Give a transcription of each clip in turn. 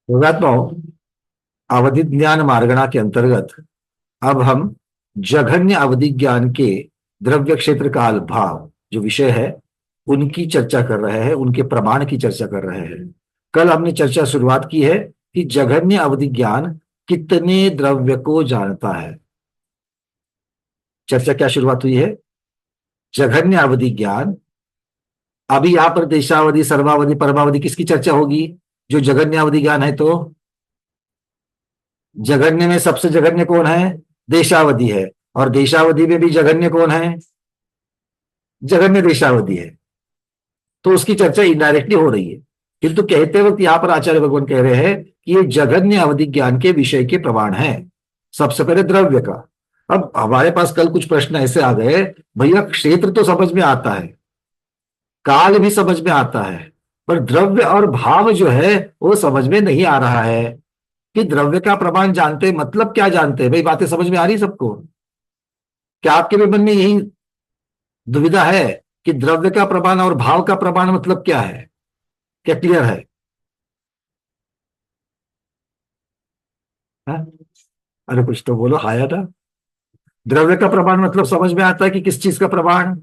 विवात्माओं, अवधि ज्ञान मार्गणा के अंतर्गत अब हम जघन्य अवधि ज्ञान के द्रव्य क्षेत्र काल भाव जो विषय है उनकी चर्चा कर रहे हैं, उनके प्रमाण की चर्चा कर रहे हैं। कल हमने चर्चा शुरुआत की है कि जघन्य अवधि ज्ञान कितने द्रव्य को जानता है। चर्चा क्या शुरुआत हुई है? जघन्य अवधि ज्ञान। अभी यहां पर देशावधि, सर्वावधि, परमावधि किसकी चर्चा होगी? जो जघन्य अवधि ज्ञान है। तो जघन्य में सबसे जघन्य कौन है? देशावधि है। और देशावधि में भी जघन्य कौन है? जघन्य देशावधि है। तो उसकी चर्चा इनडायरेक्टली हो रही है, किंतु कहते वक्त यहां पर आचार्य भगवान कह रहे हैं कि ये जघन्य अवधि ज्ञान के विषय के प्रमाण है। सबसे पहले द्रव्य का। अब हमारे पास कल कुछ प्रश्न ऐसे आ गए, भैया क्षेत्र तो समझ में आता है, काल भी समझ में आता है, पर द्रव्य और भाव जो है वो समझ में नहीं आ रहा है। कि द्रव्य का प्रमाण जानते मतलब क्या जानते हैं? भाई बातें समझ में आ रही सबको? क्या आपके भी मन में यही दुविधा है कि द्रव्य का प्रमाण और भाव का प्रमाण मतलब क्या है? क्या क्लियर है? हा? अरे कुछ तो बोलो, आया था। द्रव्य का प्रमाण मतलब समझ में आता है कि किस चीज का प्रमाण,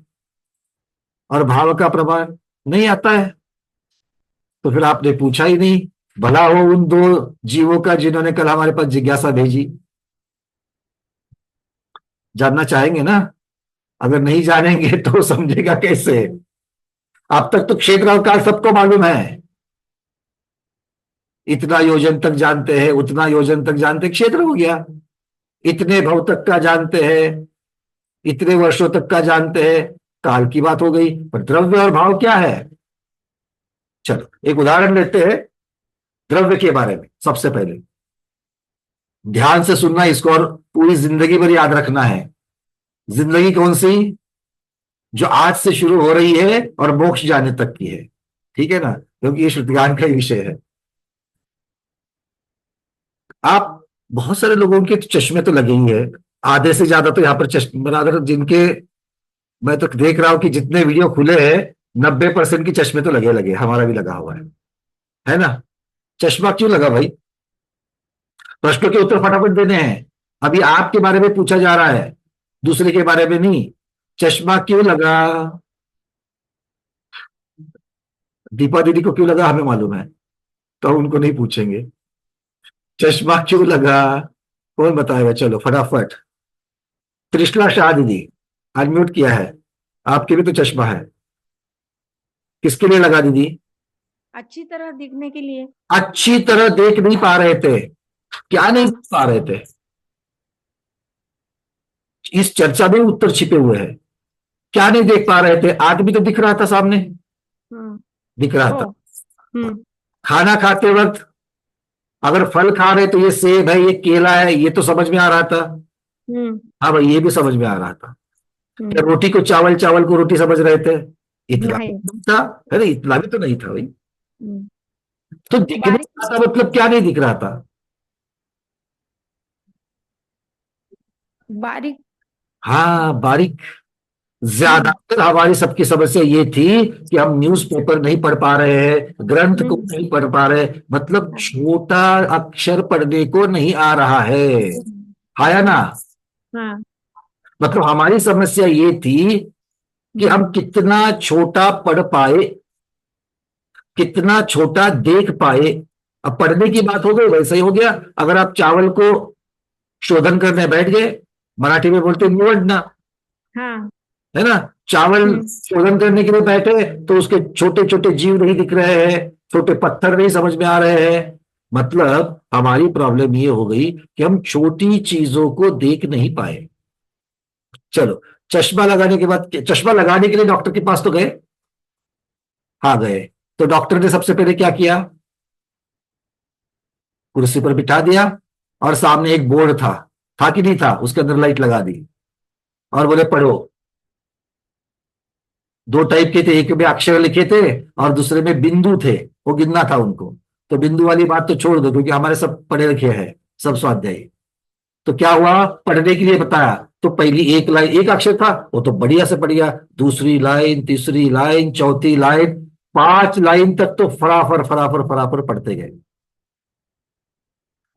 और भाव का प्रमाण नहीं आता है। तो फिर आपने पूछा ही नहीं। भला हो उन दो जीवों का जिन्होंने कल हमारे पास जिज्ञासा भेजी। जानना चाहेंगे ना? अगर नहीं जानेंगे तो समझेगा कैसे? अब तक तो क्षेत्र और काल सबको मालूम है। इतना योजन तक जानते हैं, उतना योजन तक जानते, क्षेत्र हो गया। इतने भव तक का जानते हैं, इतने वर्षों तक का जानते हैं, काल की बात हो गई। पर द्रव्य और भाव क्या है? चलो एक उदाहरण लेते हैं द्रव्य के बारे में। सबसे पहले ध्यान से सुनना इसको, और पूरी जिंदगी भर याद रखना है। जिंदगी कौन सी? जो आज से शुरू हो रही है और मोक्ष जाने तक की है। ठीक है ना? क्योंकि ये श्रुतिज्ञान का ही विषय है। आप बहुत सारे लोगों के चश्मे तो लगे ही है, आधे से ज्यादा तो यहाँ पर चश्मे बराबर जिनके मैं तो देख रहा हूं कि जितने वीडियो खुले हैं 90% की चश्मे तो लगे लगे, हमारा भी लगा हुआ है ना? चश्मा क्यों लगा भाई? प्रश्नों के उत्तर फटाफट देने हैं। अभी आपके बारे में पूछा जा रहा है, दूसरे के बारे में नहीं। चश्मा क्यों लगा? दीपा दीदी को क्यों लगा हमें मालूम है, तो हम उनको नहीं पूछेंगे। चश्मा क्यों लगा? कौन बताएगा? चलो फटाफट। त्रिशला शाह दीदी अनम्यूट किया है, आपके भी तो चश्मा है। किसके लिए लगा दीदी? अच्छी तरह दिखने के लिए। अच्छी तरह देख नहीं पा रहे थे। क्या नहीं देख पा रहे थे? इस चर्चा में उत्तर छिपे हुए हैं। क्या नहीं देख पा रहे थे? आदमी तो दिख रहा था सामने, दिख रहा था। खाना खाते वक्त अगर फल खा रहे तो ये सेब है, ये केला है, ये तो समझ में आ रहा था। हाँ भाई, ये भी समझ में आ रहा था। क्या रोटी को चावल, चावल को रोटी समझ रहे थे? इतना नहीं। नहीं था। अरे इतना भी तो नहीं था भाई। तो दिखने बारीक का मतलब क्या नहीं दिख रहा था? बारीक। हाँ बारीक। ज्यादातर हमारी सबकी समस्या ये थी कि हम न्यूज़पेपर नहीं पढ़ पा रहे हैं, ग्रंथ को नहीं पढ़ पा रहे, मतलब छोटा अक्षर पढ़ने को नहीं आ रहा है। आया ना? हाँ। मतलब हमारी समस्या ये थी कि हम कितना छोटा पढ़ पाए, कितना छोटा देख पाए। अब पढ़ने की बात हो गई, वैसे ही हो गया। अगर आप चावल को शोधन करने बैठ गए, मराठी में बोलते निवडना, हाँ। है ना? चावल शोधन करने के लिए बैठे तो उसके छोटे छोटे जीव नहीं दिख रहे हैं, छोटे पत्थर नहीं समझ में आ रहे हैं। मतलब हमारी प्रॉब्लम ये हो गई कि हम छोटी चीजों को देख नहीं पाए। चलो, चश्मा लगाने के बाद, चश्मा लगाने के लिए डॉक्टर के पास तो गए। हाँ गए। तो डॉक्टर ने सबसे पहले क्या किया? कुर्सी पर बिठा दिया और सामने एक बोर्ड था कि नहीं था? उसके अंदर लाइट लगा दी और बोले पढ़ो। दो टाइप के थे, एक में अक्षर लिखे थे और दूसरे में बिंदु थे, वो गिनना था उनको। तो बिंदु वाली बात तो छोड़ दो, क्योंकि हमारे सब पढ़े लिखे हैं, सब स्वाध्यायी। तो क्या हुआ? पढ़ने के लिए बताया तो पहली एक लाइन, एक अक्षर था, वो तो बढ़िया से बढ़िया। दूसरी लाइन, तीसरी लाइन, चौथी लाइन, 5 लाइन तक तो फराफर फराफर फराफर पढ़ते गए।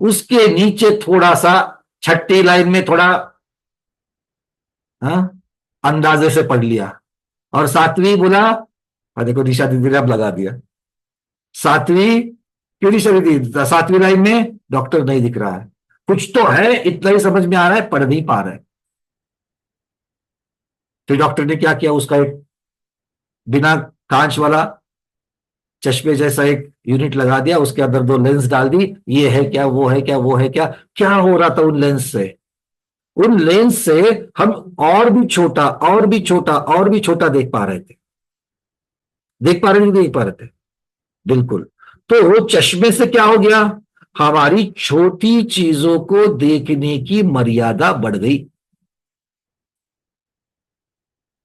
उसके नीचे थोड़ा सा छठी लाइन में थोड़ा, हाँ, अंदाजे से पढ़ लिया। और सातवीं बोला, और देखो निशा दीदी ने अब लगा दिया, सातवीं क्यों निशा दीदी, सातवीं लाइन में डॉक्टर नहीं दिख रहा है, कुछ तो है, इतना ही समझ में आ रहा है, पढ़ नहीं पा रहा है। फिर डॉक्टर ने क्या किया, उसका एक बिना कांच वाला चश्मे जैसा एक यूनिट लगा दिया, उसके अंदर दो लेंस डाल दी, ये है क्या, वो है क्या, वो है क्या, क्या हो रहा था उन लेंस से, उन लेंस से हम और भी छोटा और भी छोटा और भी छोटा देख पा रहे थे, देख पा रहे थे, देख पा रहे थे, बिल्कुल। तो चश्मे से क्या हो गया, हमारी छोटी चीजों को देखने की मर्यादा बढ़ गई।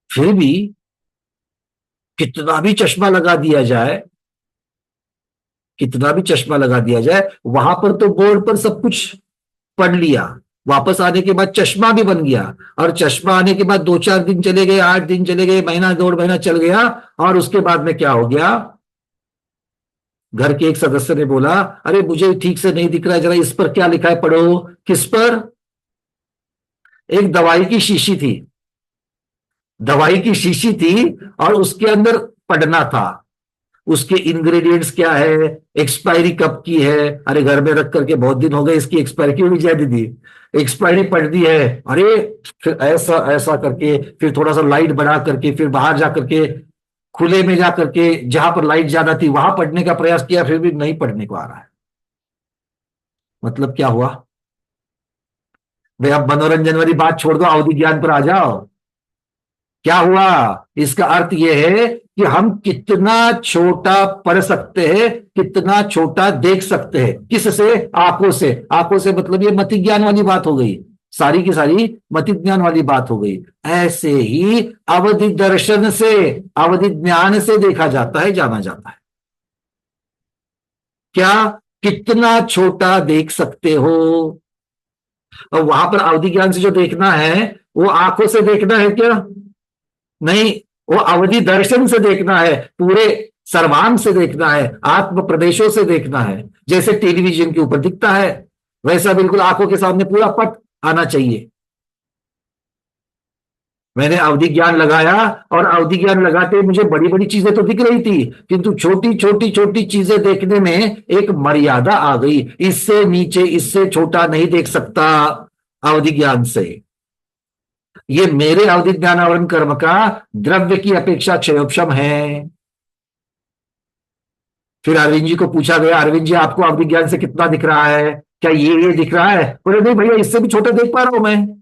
फिर भी कितना भी चश्मा लगा दिया जाए, कितना भी चश्मा लगा दिया जाए, वहां पर तो बोर्ड पर सब कुछ पढ़ लिया, वापस आने के बाद चश्मा भी बन गया, और चश्मा आने के बाद 2-4 दिन चले गए, 8 दिन चले गए, महीना 1.5 महीना चल गया, और उसके बाद में क्या हो गया, घर के एक सदस्य ने बोला, अरे मुझे ठीक से नहीं दिख रहा है, जरा इस पर क्या लिखा है पढ़ो। किस पर, एक दवाई की शीशी थी, दवाई की शीशी थी, और उसके अंदर पढ़ना था, उसके इंग्रेडिएंट्स क्या है, एक्सपायरी कब की है, अरे घर में रख करके बहुत दिन हो गए, इसकी एक्सपायरी क्यों नहीं जा दीदी, एक्सपायरी पढ़ दी है, अरे फिर ऐसा ऐसा करके, फिर थोड़ा सा लाइट बढ़ा करके, फिर बाहर जा करके, खुले में जा करके, जहां पर लाइट ज्यादा थी वहां पढ़ने का प्रयास किया, फिर भी नहीं पढ़ने को आ रहा है। मतलब क्या हुआ भाई, अब मनोरंजन वाली बात छोड़ दो, अवधि ज्ञान पर आ जाओ। क्या हुआ, इसका अर्थ यह है कि हम कितना छोटा पढ़ सकते हैं, कितना छोटा देख सकते हैं, किससे, आंखों से, आंखों से मतलब ये मति ज्ञान वाली बात हो गई, सारी की सारी मति ज्ञान वाली बात हो गई। ऐसे ही अवधि दर्शन से, अवधि ज्ञान से देखा जाता है, जाना जाता है। क्या, कितना छोटा देख सकते हो, और वहां पर अवधि ज्ञान से जो देखना है वो आंखों से देखना है क्या, नहीं, वो अवधि दर्शन से देखना है, पूरे सर्वांग से देखना है, आत्म प्रदेशों से देखना है, जैसे टेलीविजन के ऊपर दिखता है वैसा बिल्कुल आंखों के सामने पूरा पट आना चाहिए। मैंने अवधि ज्ञान लगाया, और अवधि ज्ञान लगाते मुझे बड़ी बड़ी चीजें तो दिख रही थी, किंतु छोटी छोटी छोटी चीजें देखने में एक मर्यादा आ गई, इससे नीचे इससे छोटा नहीं देख सकता अवधि ज्ञान से। ये मेरे अवधि ज्ञानावरण कर्म का द्रव्य की अपेक्षा क्षयोपशम है। फिर अरविंद जी को पूछा गया, अरविंद जी आपको अवधि ज्ञान से कितना दिख रहा है, क्या ये दिख रहा है, बोले नहीं भैया इससे भी छोटा देख पा रहा हूं मैं।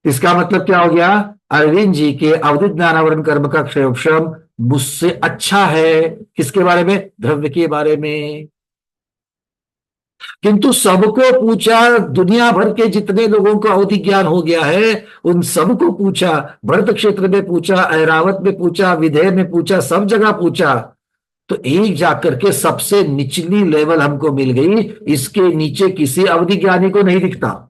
इसका मतलब क्या हो गया, अरविंद जी के अवधि ज्ञानावरण कर्म का क्षयोपशम मुझसे अच्छा है, किसके बारे में, द्रव्य के बारे में। किंतु सबको पूछा, दुनिया भर के जितने लोगों को अवधि ज्ञान हो गया है उन सबको पूछा, भरत क्षेत्र में पूछा, ऐरावत में पूछा, विधेय में पूछा, सब जगह पूछा, तो एक जाकर के सबसे निचली लेवल हमको मिल गई, इसके नीचे किसी अवधि ज्ञानी को नहीं दिखता,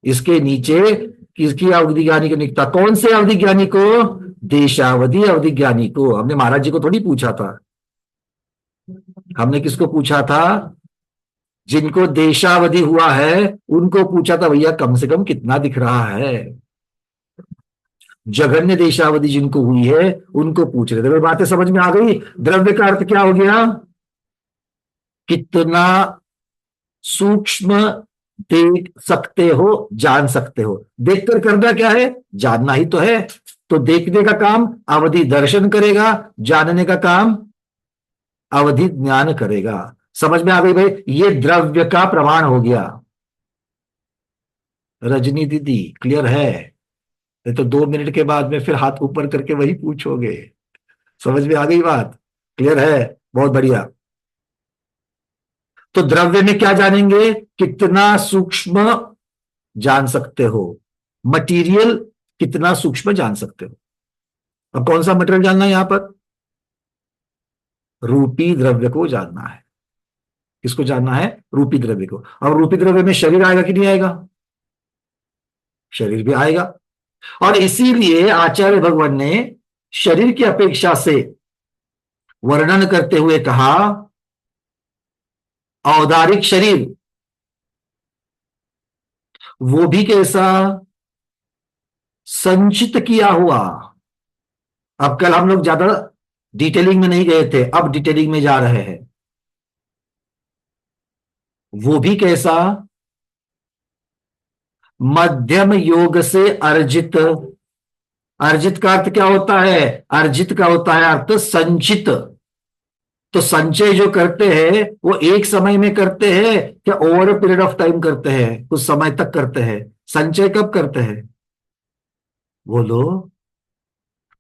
इसके नीचे किसकी अवधि ज्ञानी को दिखता, कौन से अवधि ज्ञानी को, देशावधि अवधि ज्ञानी को। हमने महाराज जी को थोड़ी पूछा था, हमने किसको पूछा था, जिनको देशावधि हुआ है उनको पूछा था, भैया कम से कम कितना दिख रहा है। जघन्य देशावधि जिनको हुई है उनको पूछ रहे थे। बातें समझ में आ गई, द्रव्य का अर्थ क्या हो गया, कितना सूक्ष्म देख सकते हो, जान सकते हो। देखकर करना क्या है, जानना ही तो है, तो देखने का काम अवधि दर्शन करेगा, जानने का काम अवधि ज्ञान करेगा। समझ में आ गई भाई, ये द्रव्य का प्रमाण हो गया। रजनी दीदी क्लियर है, नहीं तो 2 मिनट के बाद में फिर हाथ ऊपर करके वही पूछोगे। समझ में आ गई बात, क्लियर है, बहुत बढ़िया। तो द्रव्य में क्या जानेंगे, कितना सूक्ष्म जान सकते हो, मटेरियल कितना सूक्ष्म जान सकते हो। अब कौन सा मटेरियल जानना है यहां पर, रूपी द्रव्य को जानना है। किसको जानना है, रूपी द्रव्य को। अब रूपी द्रव्य में शरीर आएगा कि नहीं आएगा, शरीर भी आएगा, और इसीलिए आचार्य भगवान ने शरीर की अपेक्षा से वर्णन करते हुए कहा औदारिक शरीर, वो भी कैसा? संचित किया हुआ। अब कल हम लोग ज्यादा डिटेलिंग में नहीं गए थे, अब डिटेलिंग में जा रहे हैं। वो भी कैसा? मध्यम योग से अर्जित। अर्जित का अर्थ क्या होता है? अर्जित का होता है अर्थ संचित। तो संचय जो करते हैं वो एक समय में करते हैं या over a period of time करते हैं, कुछ समय तक करते हैं? संचय कब करते हैं? बोलो।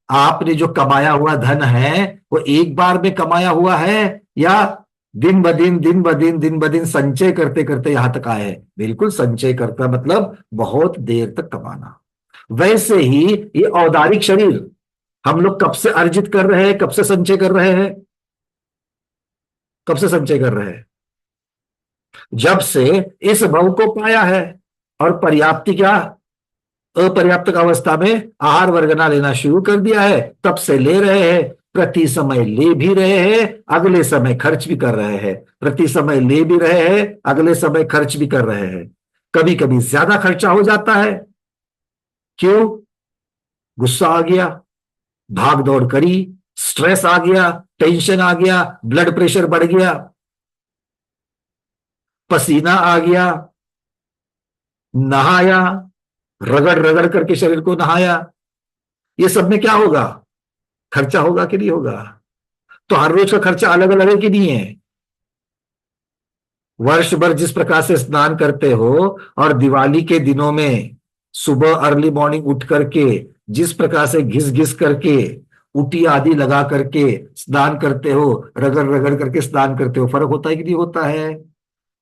आपने जो कमाया हुआ धन है वो एक बार में कमाया हुआ है या दिन ब दिन दिन ब दिन दिन ब दिन संचय करते करते यहां तक आए हैं? बिल्कुल संचय करता मतलब बहुत देर तक कमाना। वैसे ही ये औदारिक शरीर हम लोग कब से अर्जित कर रहे हैं, कब से संचय कर रहे हैं? कब से संचय कर रहे हैं? जब से इस भव को पाया है। और पर्याप्ति क्या? अपर्याप्त अवस्था में आहार वर्गना लेना शुरू कर दिया है, तब से ले रहे हैं। प्रति समय ले भी रहे हैं, अगले समय खर्च भी कर रहे हैं। प्रति समय ले भी रहे हैं, अगले समय खर्च भी कर रहे हैं। कभी कभी ज्यादा खर्चा हो जाता है। क्यों? गुस्सा आ गया, भाग दौड़ करी, स्ट्रेस आ गया, टेंशन आ गया, ब्लड प्रेशर बढ़ गया, पसीना आ गया, नहाया, रगड़ रगड़ करके शरीर को नहाया। ये सब में क्या होगा? खर्चा होगा कि नहीं होगा? तो हर रोज का खर्चा अलग अलग है कि नहीं है? वर्ष भर जिस प्रकार से स्नान करते हो और दिवाली के दिनों में सुबह अर्ली मॉर्निंग उठ करके जिस प्रकार से घिस घिस करके उटी आदि लगा करके स्नान करते हो, रगड़ रगड़ करके स्नान करते हो, फर्क होता है कि नहीं होता है?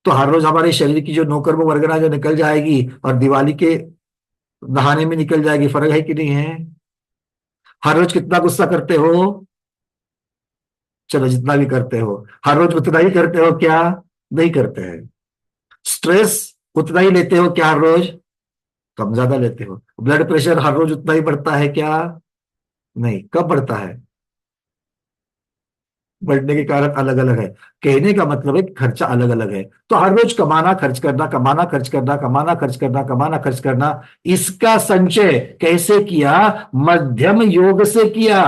तो हर रोज हमारे शरीर की जो नौकर्म वर्गना जो निकल जाएगी और दिवाली के नहाने में निकल जाएगी, फर्क है कि नहीं है? हर रोज कितना गुस्सा करते हो? चलो जितना भी करते हो, हर रोज उतना ही करते हो क्या? नहीं करते हैं। स्ट्रेस उतना ही लेते हो क्या हर रोज? कम ज्यादा लेते हो। ब्लड प्रेशर हर रोज उतना ही बढ़ता है क्या? नहीं। कब बढ़ता है? बढ़ने के कारण अलग अलग है। कहने का मतलब है कि खर्चा अलग अलग है। तो हर रोज कमाना खर्च करना, कमाना खर्च करना, कमाना खर्च करना, कमाना खर्च करना, इसका संचय कैसे किया? मध्यम योग से किया।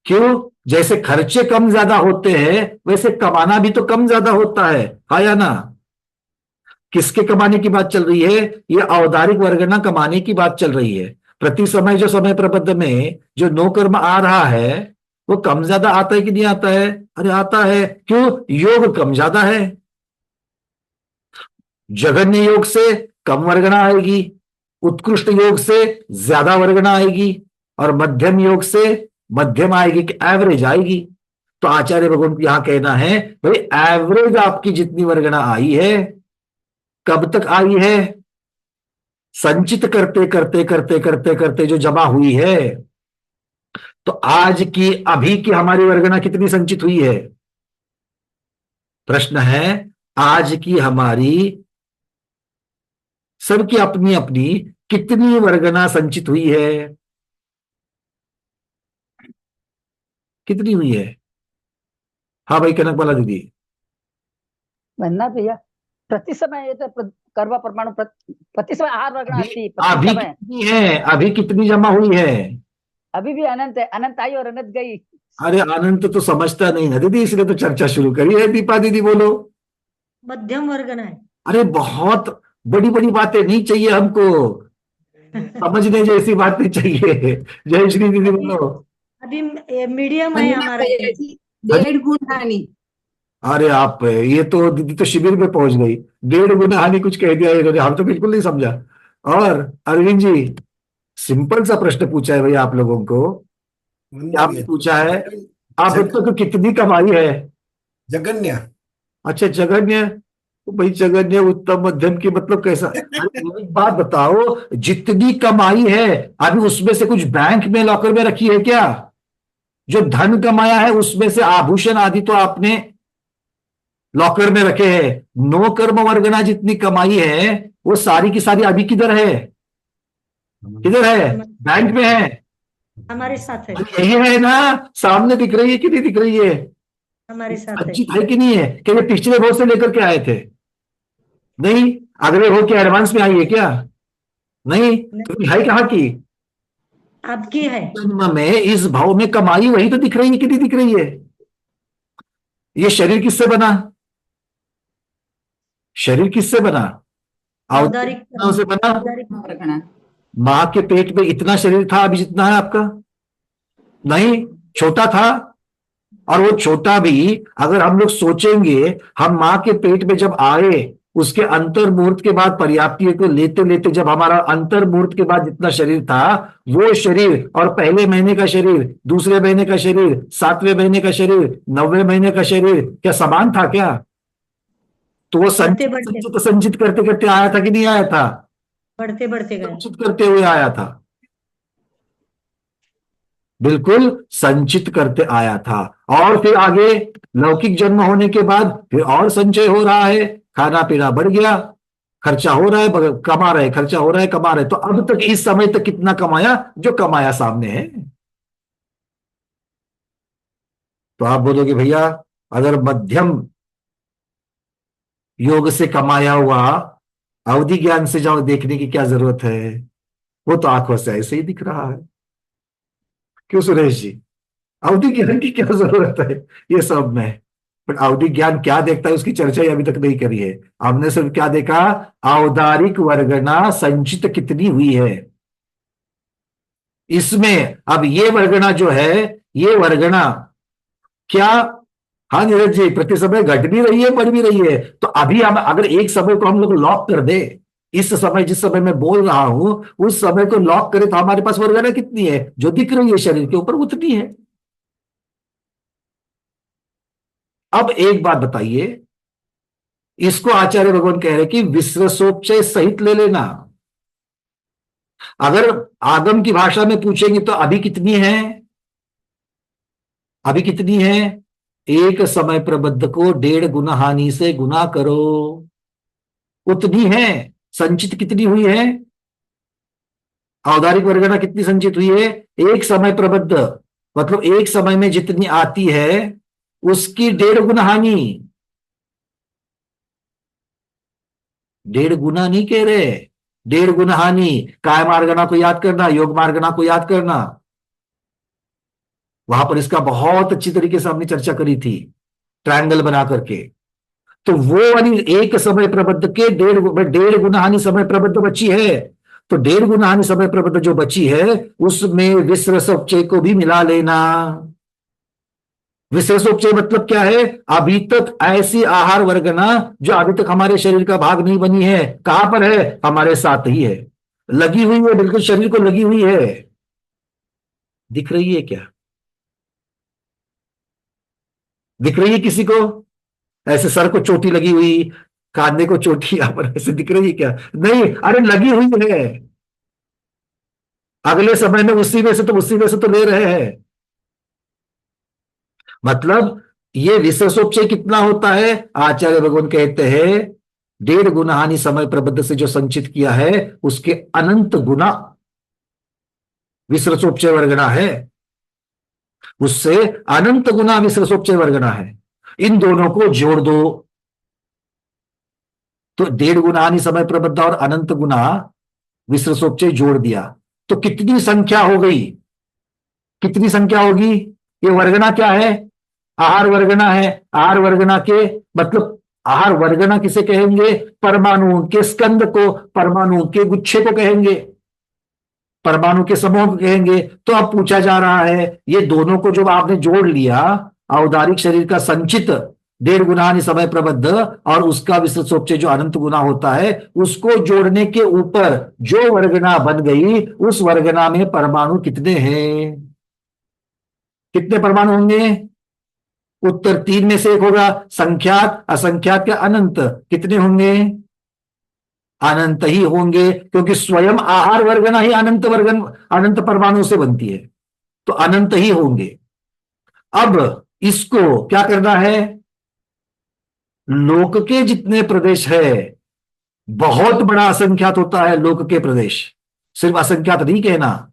क्यों? जैसे खर्चे कम ज्यादा होते हैं वैसे कमाना भी तो कम ज्यादा होता है, हाँ या ना? किसके कमाने की बात चल रही है? ये औदारिक वर्गना कमाने की बात चल रही है। प्रति समय जो समय प्रबंध में जो नो कर्म आ रहा है वो कम ज्यादा आता है कि नहीं आता है? अरे आता है। क्यों? योग कम ज्यादा है। जघन्य योग से कम वर्गना आएगी, उत्कृष्ट योग से ज्यादा वर्गना आएगी, और मध्यम योग से मध्यम आएगी कि एवरेज आएगी। तो आचार्य भगवान को यहां कहना है भाई एवरेज आपकी जितनी वर्गना आई है, कब तक आई है? संचित करते करते करते करते करते जो जमा हुई है। तो आज की अभी की हमारी वर्गना कितनी संचित हुई है? प्रश्न है आज की हमारी सबकी अपनी अपनी कितनी वर्गना संचित हुई है? कितनी हुई है? हाँ भाई कनक वाला दीदी। वन्ना भैया प्रति समय ये तो कर्म परमाणु प्रति समय आहार वर्गणा अभी अस्ति प्रति अभी समय कितनी है? अभी कितनी जमा हुई है? अभी भी अनंत है, अनंत आई और अनंत गई। अरे अनंत तो समझता नहीं ना दीदी, इसलिए तो चर्चा शुरू करी है। दीपा दीदी बोलो। मध्यम वर्गना है। अरे बहुत बड़ी बड़ी बातें नहीं चाहिए हमको, समझने जैसी बातें चाहिए। जय श्री दीदी बोलो। अभी मीडियम है हमारा। 1.5 गुण हानि। अरे आप ये तो दीदी तो शिविर में पहुंच गई। 1.5 गुना हानि कुछ कह दिया इन्होंने, हम तो बिल्कुल नहीं समझा। और अरविंद जी सिंपल सा प्रश्न पूछा है भैया आप लोगों को। क्या पूछा है? आप बच्चों को कितनी कमाई है? जगन्य। अच्छा जगन्य। तो भाई जगन्य उत्तम मध्यम की मतलब कैसा? अरे एक बात बताओ, जितनी कमाई है अभी उसमें से कुछ बैंक में लॉकर में रखी है क्या? जो धन कमाया है उसमें से आभूषण आदि तो आपने लॉकर में रखे हैं। नो कर्म वर्गना जितनी कमाई है वो सारी की सारी अभी किधर है? किधर है? बैंक में है। हमारे साथ है। यही है ना? सामने दिख रही है कि नहीं दिख रही है? हमारे साथ है। संचित है कि नहीं है? क्या ये पिछले भोग से लेकर के आए थे? नहीं। अगले भोग के एडवांस में आई है क्या? नहीं। तो फिर है कहाँ की? आपकी है। जन्म में इस भाव में कमाई वही तो दिख रही है कि नहीं दिख रही है? ये शरीर किससे बना? शरीर किससे बना? औदारिक अवधारिक से बना। औदारिक वर्गणा। मां के पेट में इतना शरीर था अभी जितना है आपका? नहीं, छोटा था। और वो छोटा भी अगर हम लोग सोचेंगे, हम मां के पेट में जब आए, उसके अंतर मुहूर्त के बाद पर्याप्ति को लेते लेते जब हमारा अंतर मुहूर्त के बाद जितना शरीर था, वो शरीर और पहले महीने का शरीर, दूसरे महीने का शरीर, 7वें महीने का शरीर, 9वें महीने का शरीर क्या समान था क्या? तो वो बढ़ते संचित बढ़ते संचित संचित करते करते आया था कि नहीं आया था? बढ़ते बढ़ते गए। संचित करते हुए आया था। बिल्कुल संचित करते आया था। और फिर आगे लौकिक जन्म होने के बाद फिर और संचय हो रहा है, खाना पीना बढ़ गया, खर्चा हो रहा है, कमा रहे, खर्चा हो रहा है, कमा रहे। तो अब तक इस समय तक कितना कमाया? जो कमाया सामने है। तो आप बोलोगे भैया अगर मध्यम योग से कमाया हुआ अवधि ज्ञान से जाओ, देखने की क्या जरूरत है? वो तो आंखों से ऐसे ही दिख रहा है। क्यों सुरेश जी? अवधि ज्ञान की क्या जरूरत है ये सब में? बट अवधि ज्ञान क्या देखता है उसकी चर्चा ही अभी तक नहीं करी है। हमने सिर्फ क्या देखा? औदारिक वर्गना संचित कितनी हुई है इसमें। अब ये वर्गना जो है, ये वर्गना क्या, हाँ नीरज जी, प्रति समय घट भी रही है, बढ़ भी रही है। तो अभी हम अगर एक समय को हम लोग लॉक कर दे, इस समय जिस समय मैं बोल रहा हूं उस समय को लॉक करें, तो हमारे पास वर्गना कितनी है जो दिख रही है शरीर के ऊपर? उतनी है। अब एक बात बताइए, इसको आचार्य भगवान कह रहे कि विश्रसोपचय सहित ले लेना। अगर आगम की भाषा में पूछेंगे तो अभी कितनी है? अभी कितनी है? एक समय प्रबद्ध को 1.5 गुना हानि से गुना करो, उतनी है। संचित कितनी हुई है? औदारिक वर्गना कितनी संचित हुई है? एक समय प्रबद्ध मतलब एक समय में जितनी आती है उसकी 1.5 गुना हानि। 1.5 गुना नहीं कह रहे, 1.5 गुना हानि। काय मार्गना को याद करना, योग मार्गना को याद करना, वहां पर इसका बहुत अच्छी तरीके से हमने चर्चा करी थी, ट्रायंगल बना करके। तो वो वाली एक समय प्रबद्ध के 1.5 गुना हानि समय प्रबद्ध बची है। तो 1.5 गुना हानि समय प्रबद्ध जो बची है उसमें विश्रसोपचय को भी मिला लेना। विशेषोपचय मतलब क्या है? अभी तक ऐसी आहार वर्गना जो अभी तक हमारे शरीर का भाग नहीं बनी है, कहां पर है? हमारे साथ ही है, लगी हुई है, बिल्कुल शरीर को लगी हुई है। दिख रही है क्या? दिख रही है किसी को? ऐसे सर को चोटी लगी हुई, कांधे को चोटी यहां पर ऐसे दिख रही है क्या? नहीं, अरे लगी हुई है। अगले समय में उसी में से तो ले रहे हैं। मतलब ये विशेषोपचय कितना होता है? आचार्य भगवान कहते हैं 1.5 गुना हानि समय प्रबद्ध से जो संचित किया है उसके अनंत गुना विशेषोपचय वर्गना है, उससे अनंत गुना विशेषोपचय वर्गना है। इन दोनों को जोड़ दो तो 1.5 गुना हानि समय प्रबद्ध और अनंत गुना विशेषोपचय जोड़ दिया तो कितनी संख्या हो गई? कितनी संख्या होगी? ये वर्गना क्या है? आहार वर्गना है। आहार वर्गना के मतलब आहार वर्गना किसे कहेंगे? परमाणुओं के स्कंद को, परमाणुओं के गुच्छे को कहेंगे, परमाणु के समूह को कहेंगे। तो अब पूछा जा रहा है ये दोनों को जो आपने जोड़ लिया, औदारिक शरीर का संचित 1.5 गुना हानि समय प्रबद्ध और उसका विशेषोपचय जो अनंत गुना होता है, उसको जोड़ने के ऊपर जो वर्गना बन गई उस वर्गना में परमाणु कितने हैं? कितने परमाणु होंगे? उत्तर 3 में से एक होगा। संख्यात, असंख्यात या अनंत? कितने होंगे? अनंत ही होंगे, क्योंकि स्वयं आहार वर्गना ही अनंत परमाणु से बनती है, तो अनंत ही होंगे। अब इसको क्या करना है? लोक के जितने प्रदेश है, बहुत बड़ा असंख्यात होता है लोक के प्रदेश, सिर्फ असंख्यात नहीं कहना,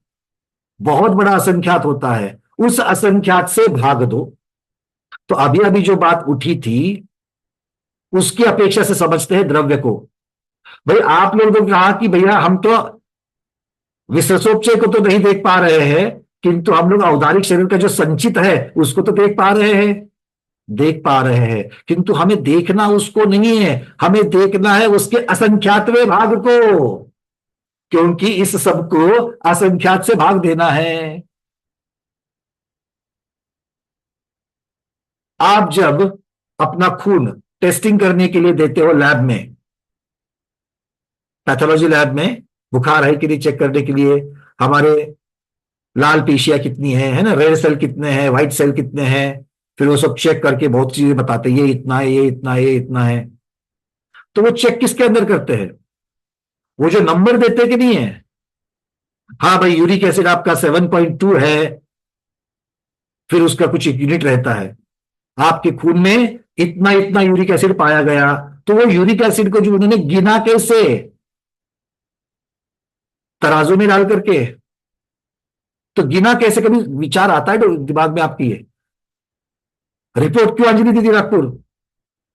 बहुत बड़ा असंख्यात होता है। उस असंख्यात से भाग दो, तो अभी अभी जो बात उठी थी उसकी अपेक्षा से समझते हैं द्रव्य को। भाई आप लोग तो कहा कि भैया हम तो विश्वसोपचय को तो नहीं देख पा रहे हैं, किंतु हम लोग औदारिक शरीर का जो संचित है उसको तो देख पा रहे हैं। देख पा रहे हैं, किंतु हमें देखना उसको नहीं है, हमें देखना है उसके असंख्यातवें भाग को, क्योंकि इस सब को असंख्यात से भाग देना है। आप जब अपना खून टेस्टिंग करने के लिए देते हो लैब में, पैथोलॉजी लैब में, बुखार है कि नहीं चेक करने के लिए, हमारे लाल पेशियां कितनी है ना, रेड सेल कितने हैं, व्हाइट सेल कितने हैं, फिर वो सब चेक करके बहुत चीजें बताते हैं, ये इतना है, ये इतना है, ये इतना है। तो वो चेक किसके अंदर करते हैं? वो जो नंबर देते कि नहीं है, हाँ भाई यूरिक एसिड आपका 7.2 है, फिर उसका कुछ एक यूनिट रहता है, आपके खून में इतना इतना यूरिक एसिड पाया गया, तो वो यूरिक एसिड को जो उन्होंने गिना कैसे? तराजू में डाल करके। तो गिना कैसे? कभी विचार आता है तो दिमाग में आपकी है? रिपोर्ट क्यों अंजलि दीदी नागपुर?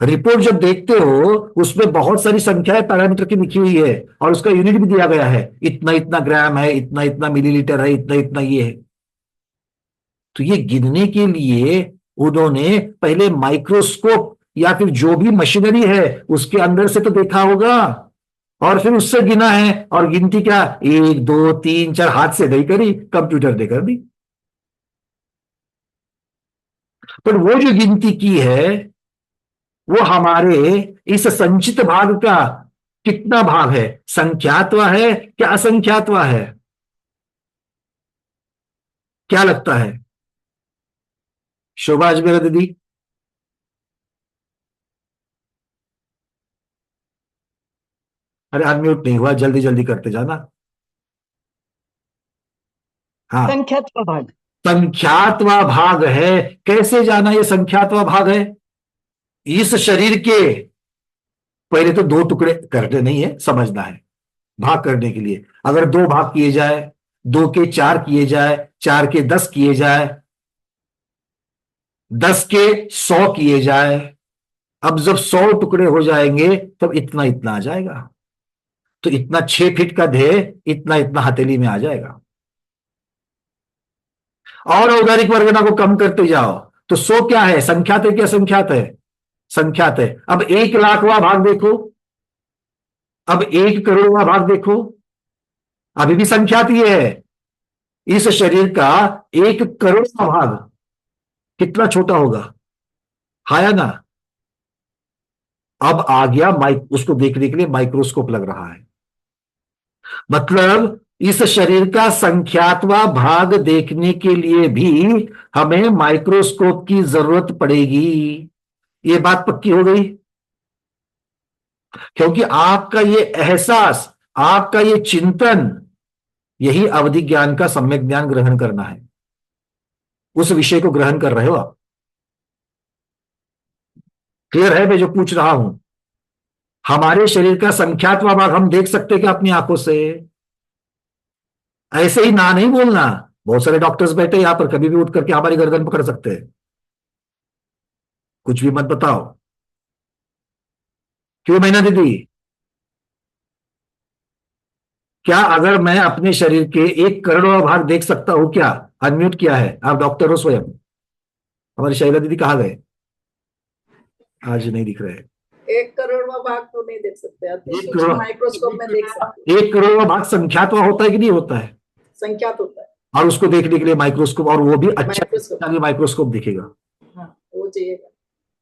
रिपोर्ट जब देखते हो उसमें बहुत सारी संख्याएं पैरामीटर की लिखी हुई है और उसका यूनिट भी दिया गया है, इतना इतना ग्राम है, इतना इतना मिलीलीटर है, इतना इतना ये है। तो ये गिनने के लिए उन्होंने पहले माइक्रोस्कोप या फिर जो भी मशीनरी है उसके अंदर से तो देखा होगा, और फिर उससे गिना है। और गिनती क्या 1 2 3 4 हाथ से नहीं करी, कंप्यूटर ने कर दी। पर वो जो गिनती की है वो हमारे इस संचित भाग का कितना भाग है? संख्यात्वा है क्या असंख्यात्वा है? क्या लगता है शोभा अजमेरा दीदी? अरे अनम्यूट नहीं हुआ, जल्दी जल्दी करते जाना। हाँ, संख्यात्मक भाग। संख्यात्वा भाग है। कैसे जाना ये संख्यात्वा भाग है? इस शरीर के पहले तो 2 टुकड़े करने नहीं है, समझना है। भाग करने के लिए अगर 2 भाग किए जाए, 2 के 4 किए जाए, 4 के 10 किए जाए, 10 के 100 किए जाए, अब जब 100 टुकड़े हो जाएंगे तब इतना इतना आ जाएगा। तो इतना 6 फीट का ध्येय इतना इतना हथेली में आ जाएगा। और औदारिक वर्गना को कम करते जाओ तो 100 क्या है? संख्यात है क्या संख्यात है? संख्यात है। अब 1,00,000वां भाग देखो, अब 1 करोड़वां भाग देखो, अभी भी संख्यात ही है। इस शरीर का 1 करोड़वां भाग कितना छोटा होगा? हाया ना? अब आ गया उसको देखने के लिए माइक्रोस्कोप लग रहा है। मतलब इस शरीर का संख्यात्वा भाग देखने के लिए भी हमें माइक्रोस्कोप की जरूरत पड़ेगी। ये बात पक्की हो गई? क्योंकि आपका ये एहसास, आपका ये चिंतन, यही अवधि ज्ञान का सम्यक ज्ञान ग्रहण करना है। उस विषय को ग्रहण कर रहे हो आप। क्लियर है मैं जो पूछ रहा हूं? हमारे शरीर का संख्यात्वा भाग हम देख सकते क्या अपनी आंखों से? ऐसे ही ना नहीं बोलना। बहुत सारे डॉक्टर्स बैठे यहां पर, कभी भी उठ करके हमारी गर्दन पकड़ सकते हैं। कुछ भी मत बताओ। क्यों मैना दीदी? क्या अगर मैं अपने शरीर के 1 करोड़वां भाग देख सकता हूं क्या? अनम्यूट किया है, आप डॉक्टर हो स्वयं। हमारी शैला दीदी कहाँ गए? आज नहीं दिख रहे। 1 करोड़वा भाग तो नहीं देख सकते, अति 1 सूक्ष्म करोड़, माइक्रोस्कोप में देख सकते 1 करोड़वां भाग संख्यात्वा होता है कि नहीं होता है? संख्यात होता है। और उसको देखने के लिए माइक्रोस्कोप, और वो भी अच्छा माइक्रोस्कोप, माइक्रोस्कोप दिखेगा। हाँ वो चाहिए।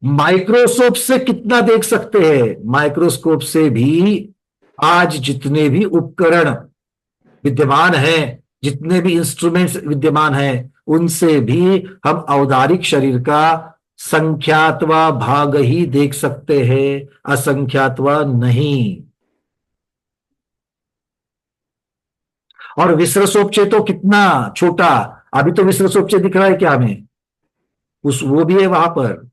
माइक्रोस्कोप से कितना देख सकते हैं? माइक्रोस्कोप से भी आज जितने भी उपकरण विद्यमान हैं, जितने भी इंस्ट्रूमेंट्स विद्यमान हैं, उनसे भी हम औदारिक शरीर का संख्यात्वा भाग ही देख सकते हैं, असंख्यात्वा नहीं। और विसर्जोपचय तो कितना छोटा, अभी तो विसर्जोपचय दिख रहा है क्या हमें? वो भी है वहां पर।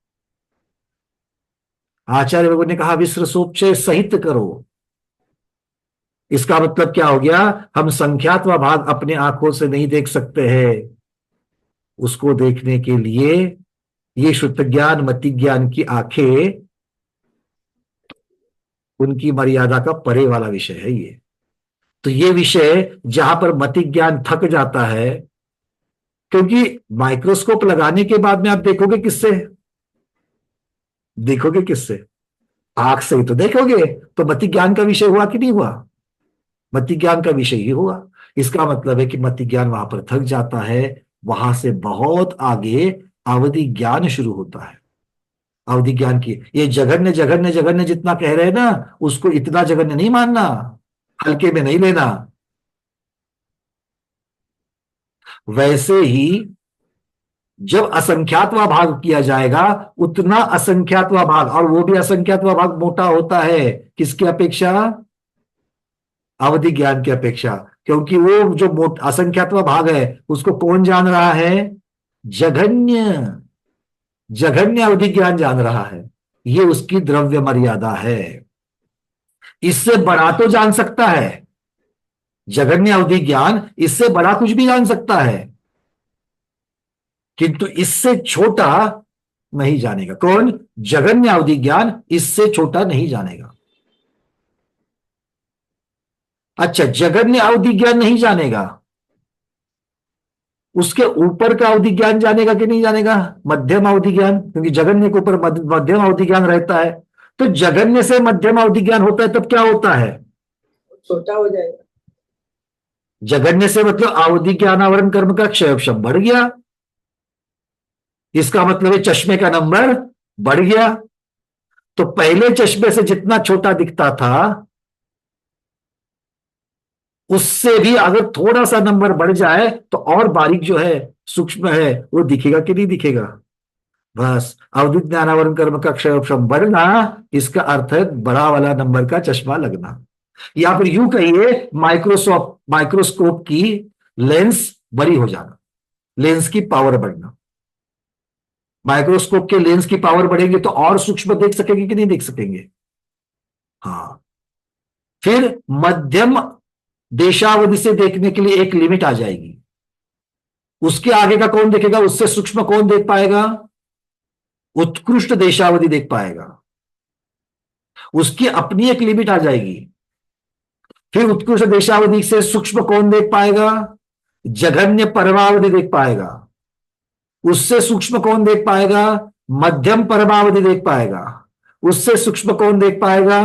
आचार्य बाबू ने कहा विसर्जोपचय सहित करो। इसका मतलब क्या हो गया? हम संख्यात्वा भाग अपने आंखों से नहीं देख सकते हैं। उसको देखने के लिए ये श्रुत ज्ञान मति ज्ञान की आंखें, उनकी मर्यादा का परे वाला विषय है ये। तो ये विषय जहां पर मति ज्ञान थक जाता है, क्योंकि माइक्रोस्कोप लगाने के बाद में आप देखोगे किससे, देखोगे किससे, आंख से ही तो देखोगे। तो मति ज्ञान का विषय हुआ कि नहीं हुआ, मति ज्ञान का विषय ही हुआ। इसका मतलब है कि मति ज्ञान वहां पर थक जाता है, वहां से बहुत आगे अवधि ज्ञान शुरू होता है। अवधि ज्ञान की ये जघन्य जघन्य जघन्य जितना कह रहे हैं ना, उसको इतना जघन्य नहीं मानना, हल्के में नहीं लेना। वैसे ही जब असंख्यातवा भाग किया जाएगा, उतना असंख्यातवा भाग, और वो भी असंख्यातवा भाग मोटा होता है किसकी अपेक्षा, अवधि ज्ञान की अपेक्षा। क्योंकि वो जो असंख्यातवा भाग है उसको कौन जान रहा है, जघन्य जघन्य अवधि ज्ञान जान रहा है। ये उसकी द्रव्य मर्यादा है। इससे बड़ा तो जान सकता है जघन्य अवधि ज्ञान, इससे बड़ा कुछ भी जान सकता है, किंतु इससे छोटा नहीं जानेगा। कौन, जघन्य अवधि ज्ञान इससे छोटा नहीं जानेगा। अच्छा, जघन्य अवधि ज्ञान नहीं जानेगा, उसके ऊपर का अवधि ज्ञान जानेगा कि नहीं जानेगा, मध्यम अवधि ज्ञान, क्योंकि जघन्य के ऊपर मध्यम अवधि ज्ञान रहता है। तो जघन्य से मध्यम अवधि ज्ञान होता है, तब क्या होता है, छोटा हो जाएगा। जघन्य से मतलब अवधि ज्ञानावरण कर्म का क्षय बढ़ गया। इसका मतलब है चश्मे का नंबर बढ़ गया। तो पहले चश्मे से जितना छोटा दिखता था, उससे भी अगर थोड़ा सा नंबर बढ़ जाए तो और बारीक जो है, सूक्ष्म है, वो दिखेगा कि नहीं दिखेगा। बस अवधि ज्ञानावरण कर्म का क्षय बढ़ना, इसका अर्थ है बड़ा वाला नंबर का चश्मा लगना। या फिर यूं कहिए, माइक्रोस्कोप की लेंस बड़ी हो जाना, लेंस की पावर बढ़ना। माइक्रोस्कोप के लेंस की पावर बढ़ेगी तो और सूक्ष्म देख सकेंगे कि नहीं देख सकेंगे। हाँ, फिर मध्यम देशावधि से देखने के लिए एक लिमिट आ जाएगी। उसके आगे का कौन देखेगा, उससे सूक्ष्म कौन देख पाएगा, उत्कृष्ट देशावधि देख पाएगा। उसकी अपनी एक लिमिट आ जाएगी। फिर उत्कृष्ट देशावधि से सूक्ष्म कौन देख पाएगा, जघन्य परमावधि देख पाएगा। उससे सूक्ष्म कौन देख पाएगा, मध्यम परमावधि देख पाएगा। उससे सूक्ष्म कौन देख पाएगा,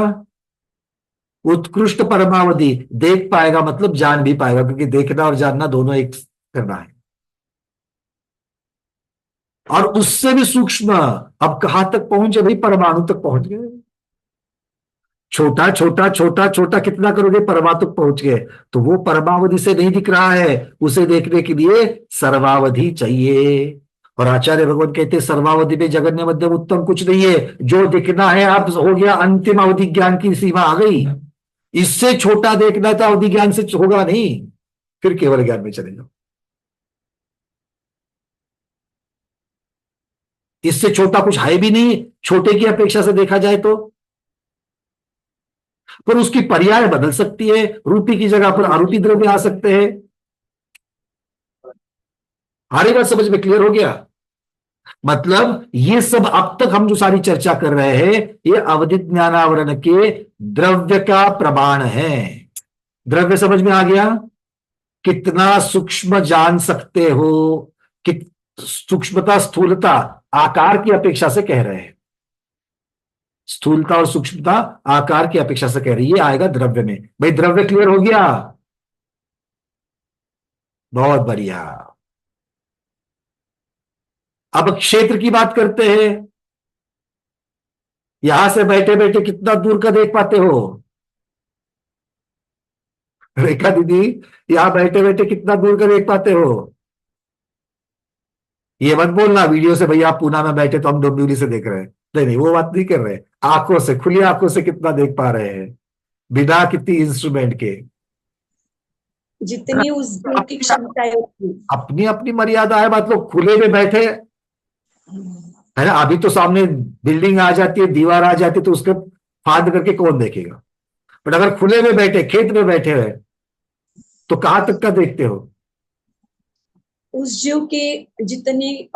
उत्कृष्ट परमावधि देख पाएगा, मतलब जान भी पाएगा, क्योंकि देखना और जानना दोनों एक करना है। और उससे भी सूक्ष्म अब कहां तक पहुंचे भाई, परमाणु तक पहुंच गए। छोटा छोटा छोटा छोटा कितना करोगे, परमाणु तक पहुंच गए। तो वो परमावधि से नहीं दिख रहा है, उसे देखने के लिए सर्वावधि चाहिए। और आचार्य भगवान कहते हैं सर्वावधि में जगन्य मध्यम उत्तम कुछ नहीं है। जो दिखना है आप हो गया, अंतिम अवधि ज्ञान की सीमा आ गई। इससे छोटा देखना था, अवधि ज्ञान से होगा नहीं, फिर केवल ज्ञान में चले जाओ। इससे छोटा कुछ है भी नहीं, छोटे की अपेक्षा से देखा जाए तो। पर उसकी पर्याय बदल सकती है, रूपी की जगह पर आरूपी द्रव्य आ सकते हैं। हमारी बात समझ में क्लियर हो गया। मतलब ये सब अब तक हम जो सारी चर्चा कर रहे हैं, ये अवधि ज्ञानावरण के द्रव्य का प्रमाण है। द्रव्य समझ में आ गया, कितना सूक्ष्म जान सकते हो, कि सूक्ष्मता स्थूलता आकार की अपेक्षा से कह रहे हैं। स्थूलता और सूक्ष्मता आकार की अपेक्षा से कह रही है, ये आएगा द्रव्य में। भाई द्रव्य क्लियर हो गया, बहुत बढ़िया। अब क्षेत्र की बात करते हैं। यहां से बैठे बैठे कितना दूर का देख पाते हो, रेखा दीदी, यहां बैठे बैठे कितना दूर का देख पाते हो। ये मत बोलना वीडियो से भैया आप पूना में बैठे तो हम डोंबिवली से देख रहे हैं, नहीं नहीं, वो बात नहीं कर रहे। आंखों से, खुली आंखों से कितना देख पा रहे हैं, बिना कितनी इंस्ट्रूमेंट के। जितनी उसकी क्षमता है उतनी। अपनी अपनी मर्यादा है। मतलब खुले में बैठे है ना, अभी तो सामने बिल्डिंग आ जाती है, दीवार आ जाती है, तो उसके फांद करके कौन देखेगा। बट अगर खुले में बैठे, खेत में बैठे हुए, तो कहां तक का देखते हो। उस जीव की जितनी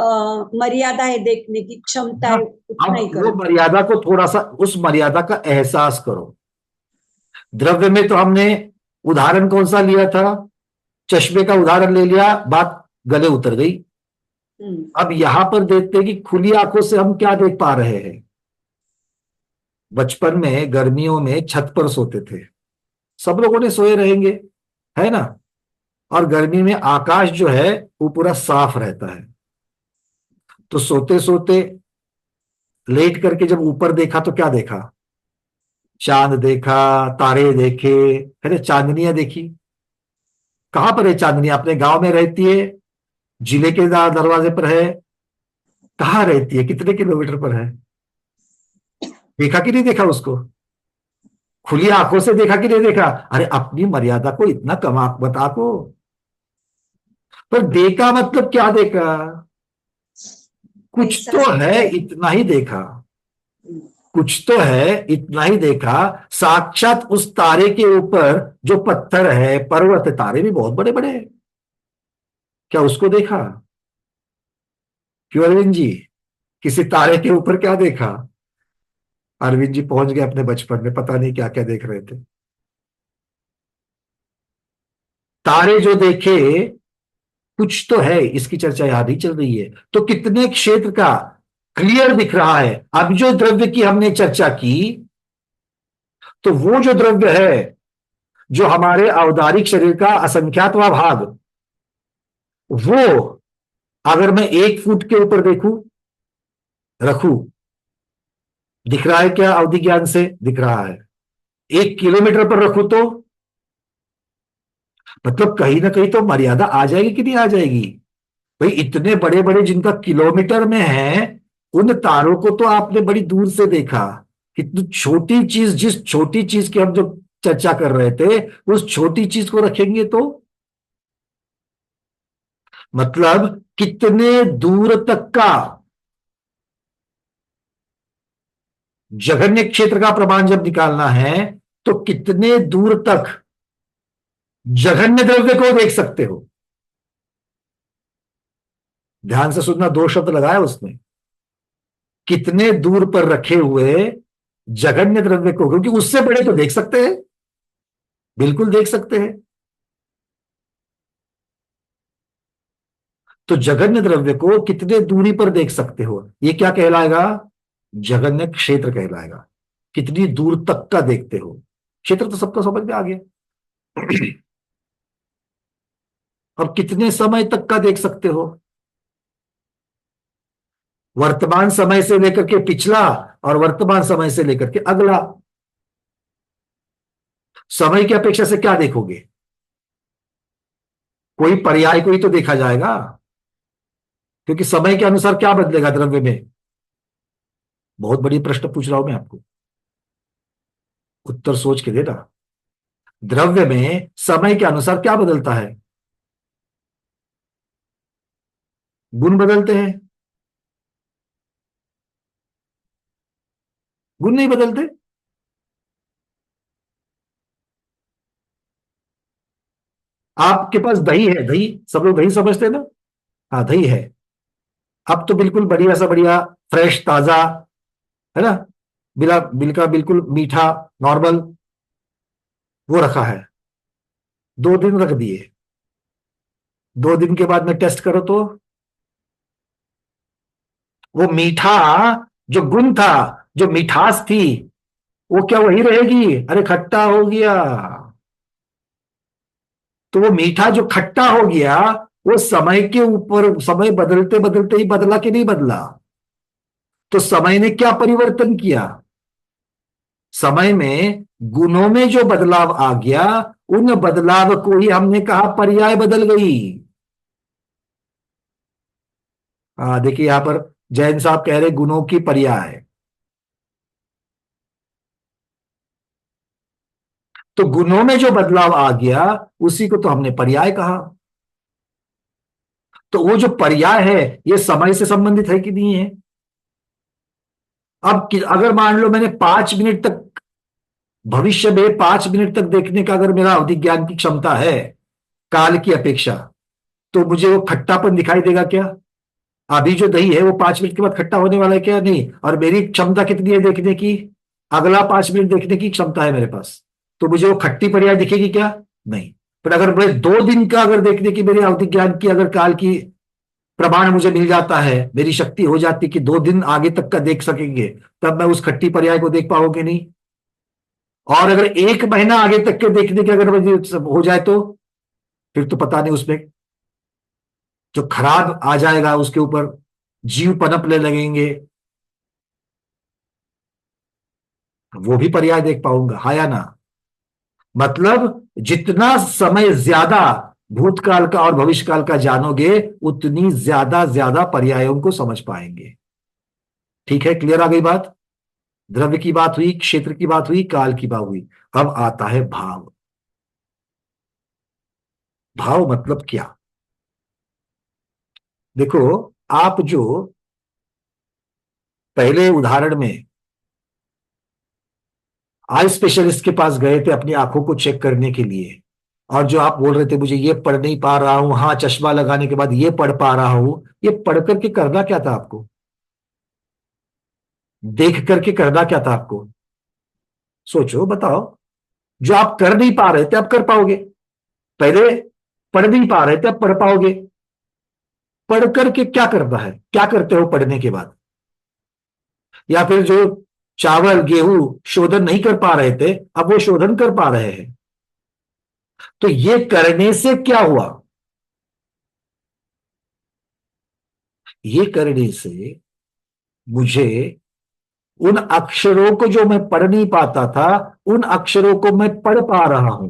मर्यादा है, देखने की क्षमता है, उतना ही अब वो करो। मर्यादा को थोड़ा सा, उस मर्यादा का एहसास करो। द्रव्य में तो हमने उदाहरण कौन सा लिया था? चश्मे का उदाहरण ले लिया, बात गले उतर गई। अब यहां पर देखते हैं कि खुली आंखों से हम क्या देख पा रहे हैं। बचपन में गर्मियों में छत पर सोते थे, सब लोगों ने सोए रहेंगे, है ना? और गर्मी में आकाश जो है वो पूरा साफ रहता है। तो सोते सोते लेट करके जब ऊपर देखा तो क्या देखा? चांद देखा, तारे देखे, है ना? चांदनियां देखी। कहां पर है चांदनी? अपने गांव में रहती है, जिले के दरवाजे पर है, कहाँ रहती है, कितने किलोमीटर पर है? देखा कि नहीं देखा उसको? खुली आंखों से देखा कि नहीं देखा? अरे अपनी मर्यादा को इतना कम आंख मत आको। पर देखा मतलब क्या देखा? कुछ तो है, इतना ही देखा। कुछ तो है, इतना ही देखा। साक्षात उस तारे के ऊपर जो पत्थर है, पर्वत है, तारे भी बहुत बड़े बड़े हैं, क्या उसको देखा? क्यों अरविंद जी, किसी तारे के ऊपर क्या देखा? अरविंद जी पहुंच गए अपने बचपन में, पता नहीं क्या क्या देख रहे थे। तारे जो देखे, कुछ तो है, इसकी चर्चा यहां नहीं चल रही है। तो कितने क्षेत्र का क्लियर दिख रहा है। अब जो द्रव्य की हमने चर्चा की, तो वो जो द्रव्य है जो हमारे औदारिक शरीर का असंख्यातवां भाग, वो अगर मैं 1 फुट के ऊपर देखूं, रखूं, दिख रहा है क्या? अवधि ज्ञान से दिख रहा है। 1 किलोमीटर पर रखूं तो मतलब कहीं ना कहीं तो मर्यादा आ जाएगी कि नहीं आ जाएगी? भाई इतने बड़े बड़े जिनका किलोमीटर में है, उन तारों को तो आपने बड़ी दूर से देखा। कितनी छोटी चीज, जिस छोटी चीज की हम जो चर्चा कर रहे थे, उस छोटी चीज को रखेंगे तो मतलब कितने दूर तक का जघन्य क्षेत्र का प्रमाण जब निकालना है, तो कितने दूर तक जघन्य द्रव्य को देख सकते हो? ध्यान से सुनना, 2 शब्द लगाया उसने, कितने दूर पर रखे हुए जघन्य द्रव्य को, क्योंकि उससे बड़े तो देख सकते हैं, बिल्कुल देख सकते हैं। तो जघन्य द्रव्य को कितने दूरी पर देख सकते हो, ये क्या कहलाएगा? जघन्य क्षेत्र कहलाएगा। कितनी दूर तक का देखते हो। क्षेत्र तो सबका समझ में आ गया। अब कितने समय तक का देख सकते हो? वर्तमान समय से लेकर के पिछला, और वर्तमान समय से लेकर के अगला। समय की अपेक्षा से क्या देखोगे? कोई पर्याय को ही तो देखा जाएगा, क्योंकि समय के अनुसार क्या बदलेगा द्रव्य में? बहुत बड़ी प्रश्न पूछ रहा हूं मैं आपको, उत्तर सोच के देना। द्रव्य में समय के अनुसार क्या बदलता है? गुण बदलते हैं, गुण नहीं बदलते। आपके पास दही है, दही सब लोग दही समझते हैं ना? हाँ दही है। अब तो बिल्कुल बढ़िया सा बढ़िया, फ्रेश ताजा, है ना? बिला बिल्का बिल्कुल मीठा, नॉर्मल, वो रखा है। 2 दिन रख दिए, 2 दिन के बाद में टेस्ट करो तो वो मीठा, जो गुण था, जो मिठास थी, वो क्या वही रहेगी? अरे खट्टा हो गया। तो वो मीठा जो खट्टा हो गया, वो समय के ऊपर, समय बदलते बदलते ही बदला कि नहीं बदला? तो समय ने क्या परिवर्तन किया? समय में गुणों में जो बदलाव आ गया, उन बदलाव को ही हमने कहा पर्याय बदल गई। हाँ देखिए यहां पर जैन साहब कह रहे गुणों की पर्याय। तो गुणों में जो बदलाव आ गया, उसी को तो हमने पर्याय कहा। तो वो जो पर्याय है, ये समय से संबंधित है कि नहीं है? अब अगर मान लो मैंने 5 मिनट तक, भविष्य में 5 मिनट तक देखने का अगर मेरा अवधि ज्ञान की क्षमता है काल की अपेक्षा, तो मुझे वो खट्टापन दिखाई देगा क्या? अभी जो दही है वो 5 मिनट के बाद खट्टा होने वाला है क्या? नहीं। और मेरी क्षमता कितनी है देखने की? अगला 5 मिनट देखने की क्षमता है मेरे पास। तो मुझे वो खट्टी पर्याय दिखेगी क्या? नहीं। पर अगर मैं 2 दिन का अगर देखने की मेरी अवधि ज्ञान की अगर काल की प्रमाण मुझे मिल जाता है, मेरी शक्ति हो जाती कि 2 दिन आगे तक का देख सकेंगे, तब मैं उस खट्टी पर्याय को देख पाओगे नहीं। और अगर 1 महीना आगे तक के देखने की अगर मुझे हो जाए तो फिर तो पता नहीं उसमें जो खराब आ जाएगा उसके ऊपर जीव पनपने लगेंगे, वो भी पर्याय देख पाऊंगा, हाँ या ना? मतलब जितना समय ज्यादा भूतकाल का और भविष्यकाल का जानोगे, उतनी ज्यादा ज्यादा पर्यायों को समझ पाएंगे। ठीक है, क्लियर आ गई बात? द्रव्य की बात हुई, क्षेत्र की बात हुई, काल की बात हुई। अब आता है भाव। भाव मतलब क्या? देखो, आप जो पहले उदाहरण में आई स्पेशलिस्ट के पास गए थे अपनी आंखों को चेक करने के लिए, और जो आप बोल रहे थे मुझे ये पढ़ नहीं पा रहा हूं, हाँ चश्मा लगाने के बाद ये पढ़ पा रहा हूं, ये पढ़ करके करना क्या था आपको? देख करके करना क्या था आपको? सोचो, बताओ। जो आप कर नहीं पा रहे थे अब कर पाओगे। पहले पढ़ नहीं पा रहे थे अब पढ़ पाओगे। पढ़ करके क्या करना है? क्या करते हो पढ़ने के बाद? या फिर जो चावल गेहूं शोधन नहीं कर पा रहे थे, अब वो शोधन कर पा रहे हैं। तो ये करने से क्या हुआ? ये करने से मुझे उन अक्षरों को जो मैं पढ़ नहीं पाता था, उन अक्षरों को मैं पढ़ पा रहा हूं।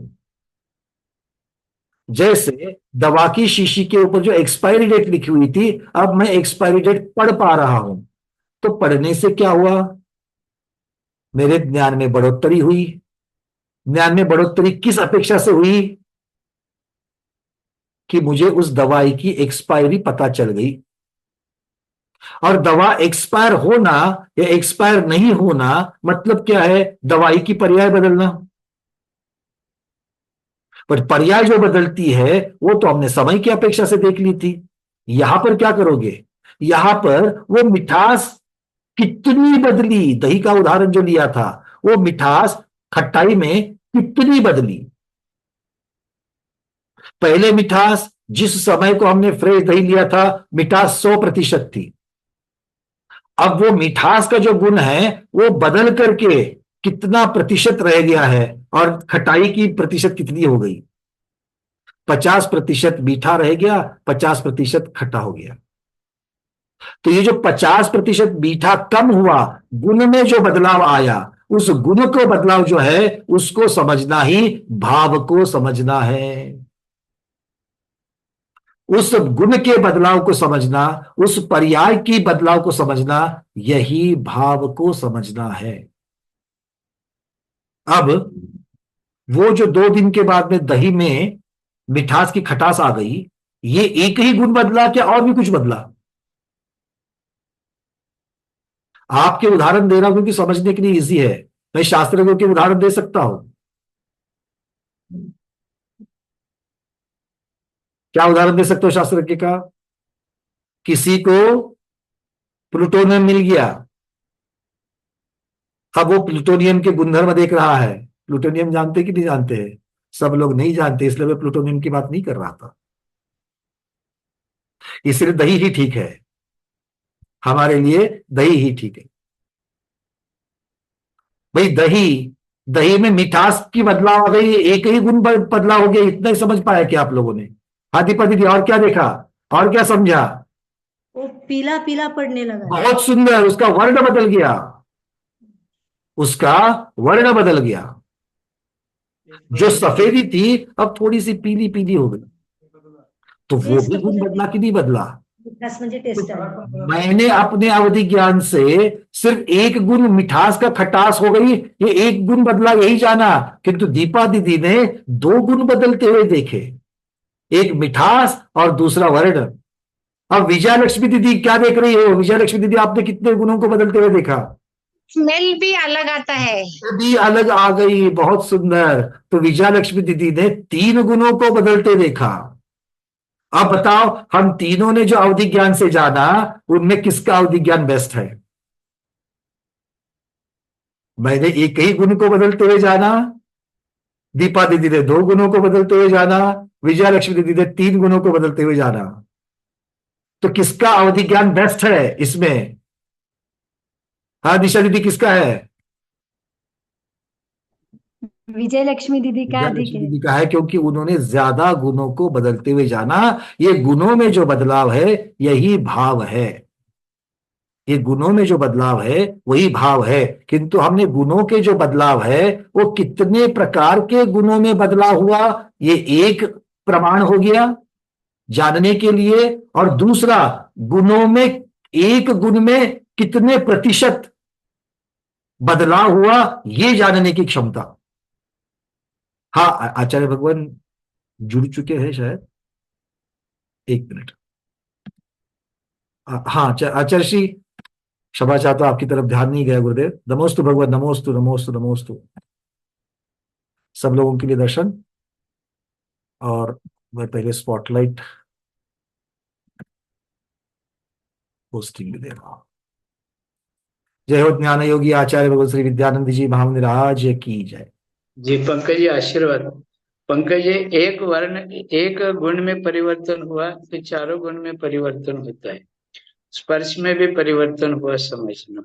जैसे दवा की शीशी के ऊपर जो एक्सपायरी डेट लिखी हुई थी, अब मैं एक्सपायरी डेट पढ़ पा रहा हूं। तो पढ़ने से क्या हुआ? मेरे ज्ञान में बढ़ोतरी हुई। ज्ञान में बढ़ोतरी किस अपेक्षा से हुई? कि मुझे उस दवाई की एक्सपायरी पता चल गई। और दवा एक्सपायर होना या एक्सपायर नहीं होना मतलब क्या है? दवाई की पर्याय बदलना। पर पर्याय जो बदलती है वो तो हमने समय की अपेक्षा से देख ली थी। यहां पर क्या करोगे? यहां पर वो मिठास कितनी बदली, दही का उदाहरण जो लिया था, वो मिठास खट्टाई में कितनी बदली? पहले मिठास जिस समय को हमने फ्रेश दही लिया था, मिठास 100% थी। अब वो मिठास का जो गुण है वो बदल करके कितना प्रतिशत रह गया है, और खटाई की प्रतिशत कितनी हो गई? 50% मीठा रह गया, 50% खट्टा हो गया। तो ये जो 50% मीठा कम हुआ, गुण में जो बदलाव आया, उस गुण को बदलाव जो है उसको समझना ही भाव को समझना है। उस गुण के बदलाव को समझना, उस पर्याय की बदलाव को समझना, यही भाव को समझना है। अब वो जो 2 दिन के बाद में दही में मिठास की खटास आ गई, ये एक ही गुण बदला क्या और भी कुछ बदला? आपके उदाहरण दे रहा हूं क्योंकि समझने के लिए इजी है। मैं शास्त्रों के उदाहरण दे सकता हूं। क्या उदाहरण दे सकते हो शास्त्रज्ञ का? किसी को प्लूटोनियम मिल गया, अब वो प्लूटोनियम के गुणधर्म देख रहा है। प्लूटोनियम जानते कि नहीं जानते हैं? सब लोग नहीं जानते, इसलिए मैं प्लूटोनियम की बात नहीं कर रहा था। इसलिए दही ही ठीक है, हमारे लिए दही ही ठीक है। भाई दही, दही में मिठास की बदलाव आ गई, एक ही गुण बदलाव हो गया, इतना ही समझ पाया क्या आप लोगों ने? हाँ दीपा दीदी, और क्या देखा और क्या समझा? वो पीला पीला पड़ने लगा। बहुत सुंदर, उसका वर्ण बदल गया, उसका वर्ण बदल गया। जो सफेदी थी अब थोड़ी सी पीली पीली हो गई। तो वो भी गुण बदला कि नहीं बदला? मिठास म्हणजे टेस्ट आहे. मैंने अपने अवधि ज्ञान से सिर्फ एक गुण मिठास का खटास हो गई, ये एक गुण बदला यही जाना, किंतु दीपा दीदी ने 2 गुण बदलते हुए देखे, एक मिठास और दूसरा वर्ण। अब विजया लक्ष्मी दीदी क्या देख रही हो? विजया लक्ष्मी दीदी, आपने कितने गुणों को बदलते हुए देखा? स्मेल भी अलग आता है। भी अलग आ गई, बहुत सुंदर। तो विजया लक्ष्मी दीदी ने 3 गुणों को बदलते देखा। अब बताओ, हम तीनों ने जो अवधि ज्ञान से जाना, उनमें किसका अवधि ज्ञान बेस्ट है? मैंने एक ही गुण को बदलते हुए जाना, दीपा दीदी ने 2 गुणों को बदलते हुए जाना, विजया लक्ष्मी दीदी ने 3 गुणों को बदलते हुए जाना। तो किसका अवधि ज्ञान बेस्ट है इसमें? हाँ निशा दीदी, किसका है? विजय लक्ष्मी दीदी का विजया अधिक लक्ष्मी है। दीदी का है, क्योंकि उन्होंने ज्यादा गुणों को बदलते हुए जाना। ये गुणों में जो बदलाव है, यही भाव है। ये गुणों में जो बदलाव है वही भाव है। किंतु हमने गुणों के जो बदलाव है, वो कितने प्रकार के गुणों में बदलाव हुआ, ये एक प्रमाण हो गया जानने के लिए। और दूसरा, गुणों में, एक गुण में कितने प्रतिशत बदलाव हुआ, ये जानने की क्षमता। हाँ, आचार्य भगवान जुड़ चुके हैं शायद, 1 मिनट। हाँ आचार्य श्री, क्षमा चाहता हूं, आपकी तरफ ध्यान नहीं गया गुरुदेव। नमोस्तु भगवान, नमोस्तु नमोस्तु नमोस्तु। सब लोगों के लिए दर्शन। और मैं पहले स्पॉटलाइट पोस्टिंग भी दे रहा हूं। जय हो ज्ञान योगी आचार्य भगवत श्री विद्यानंद जी महाराज की जय। जी पंकज जी आशीर्वाद। पंकज जी, एक वर्ण, एक गुण में परिवर्तन हुआ तो चारों गुण में परिवर्तन होता है। स्पर्श में भी परिवर्तन हुआ, समझना।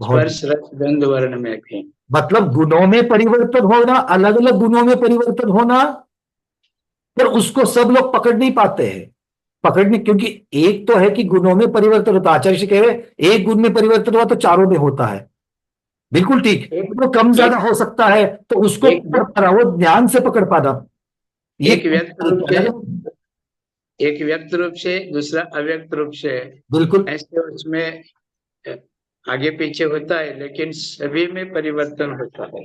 बहुत, स्पर्श रस गंध वर्ण में भी। मतलब गुणों में परिवर्तन होना, अलग अलग गुणों में परिवर्तन होना, पर उसको सब लोग पकड़ नहीं पाते हैं। पकड़ने, क्योंकि एक तो है कि गुणों में परिवर्तन होता है। आचार्य जी कह रहे एक गुण में परिवर्तन हुआ तो चारों में होता है। बिल्कुल ठीक, तो कम ज्यादा हो सकता है, तो उसको पकड़ पाना, वो ध्यान से पकड़ पाना। ये एक व्यक्त रूप से, एक व्यक्त रूप से, दूसरा अव्यक्त रूप से, बिल्कुल ऐसे उसमें आगे पीछे होता है, लेकिन सभी में परिवर्तन होता है।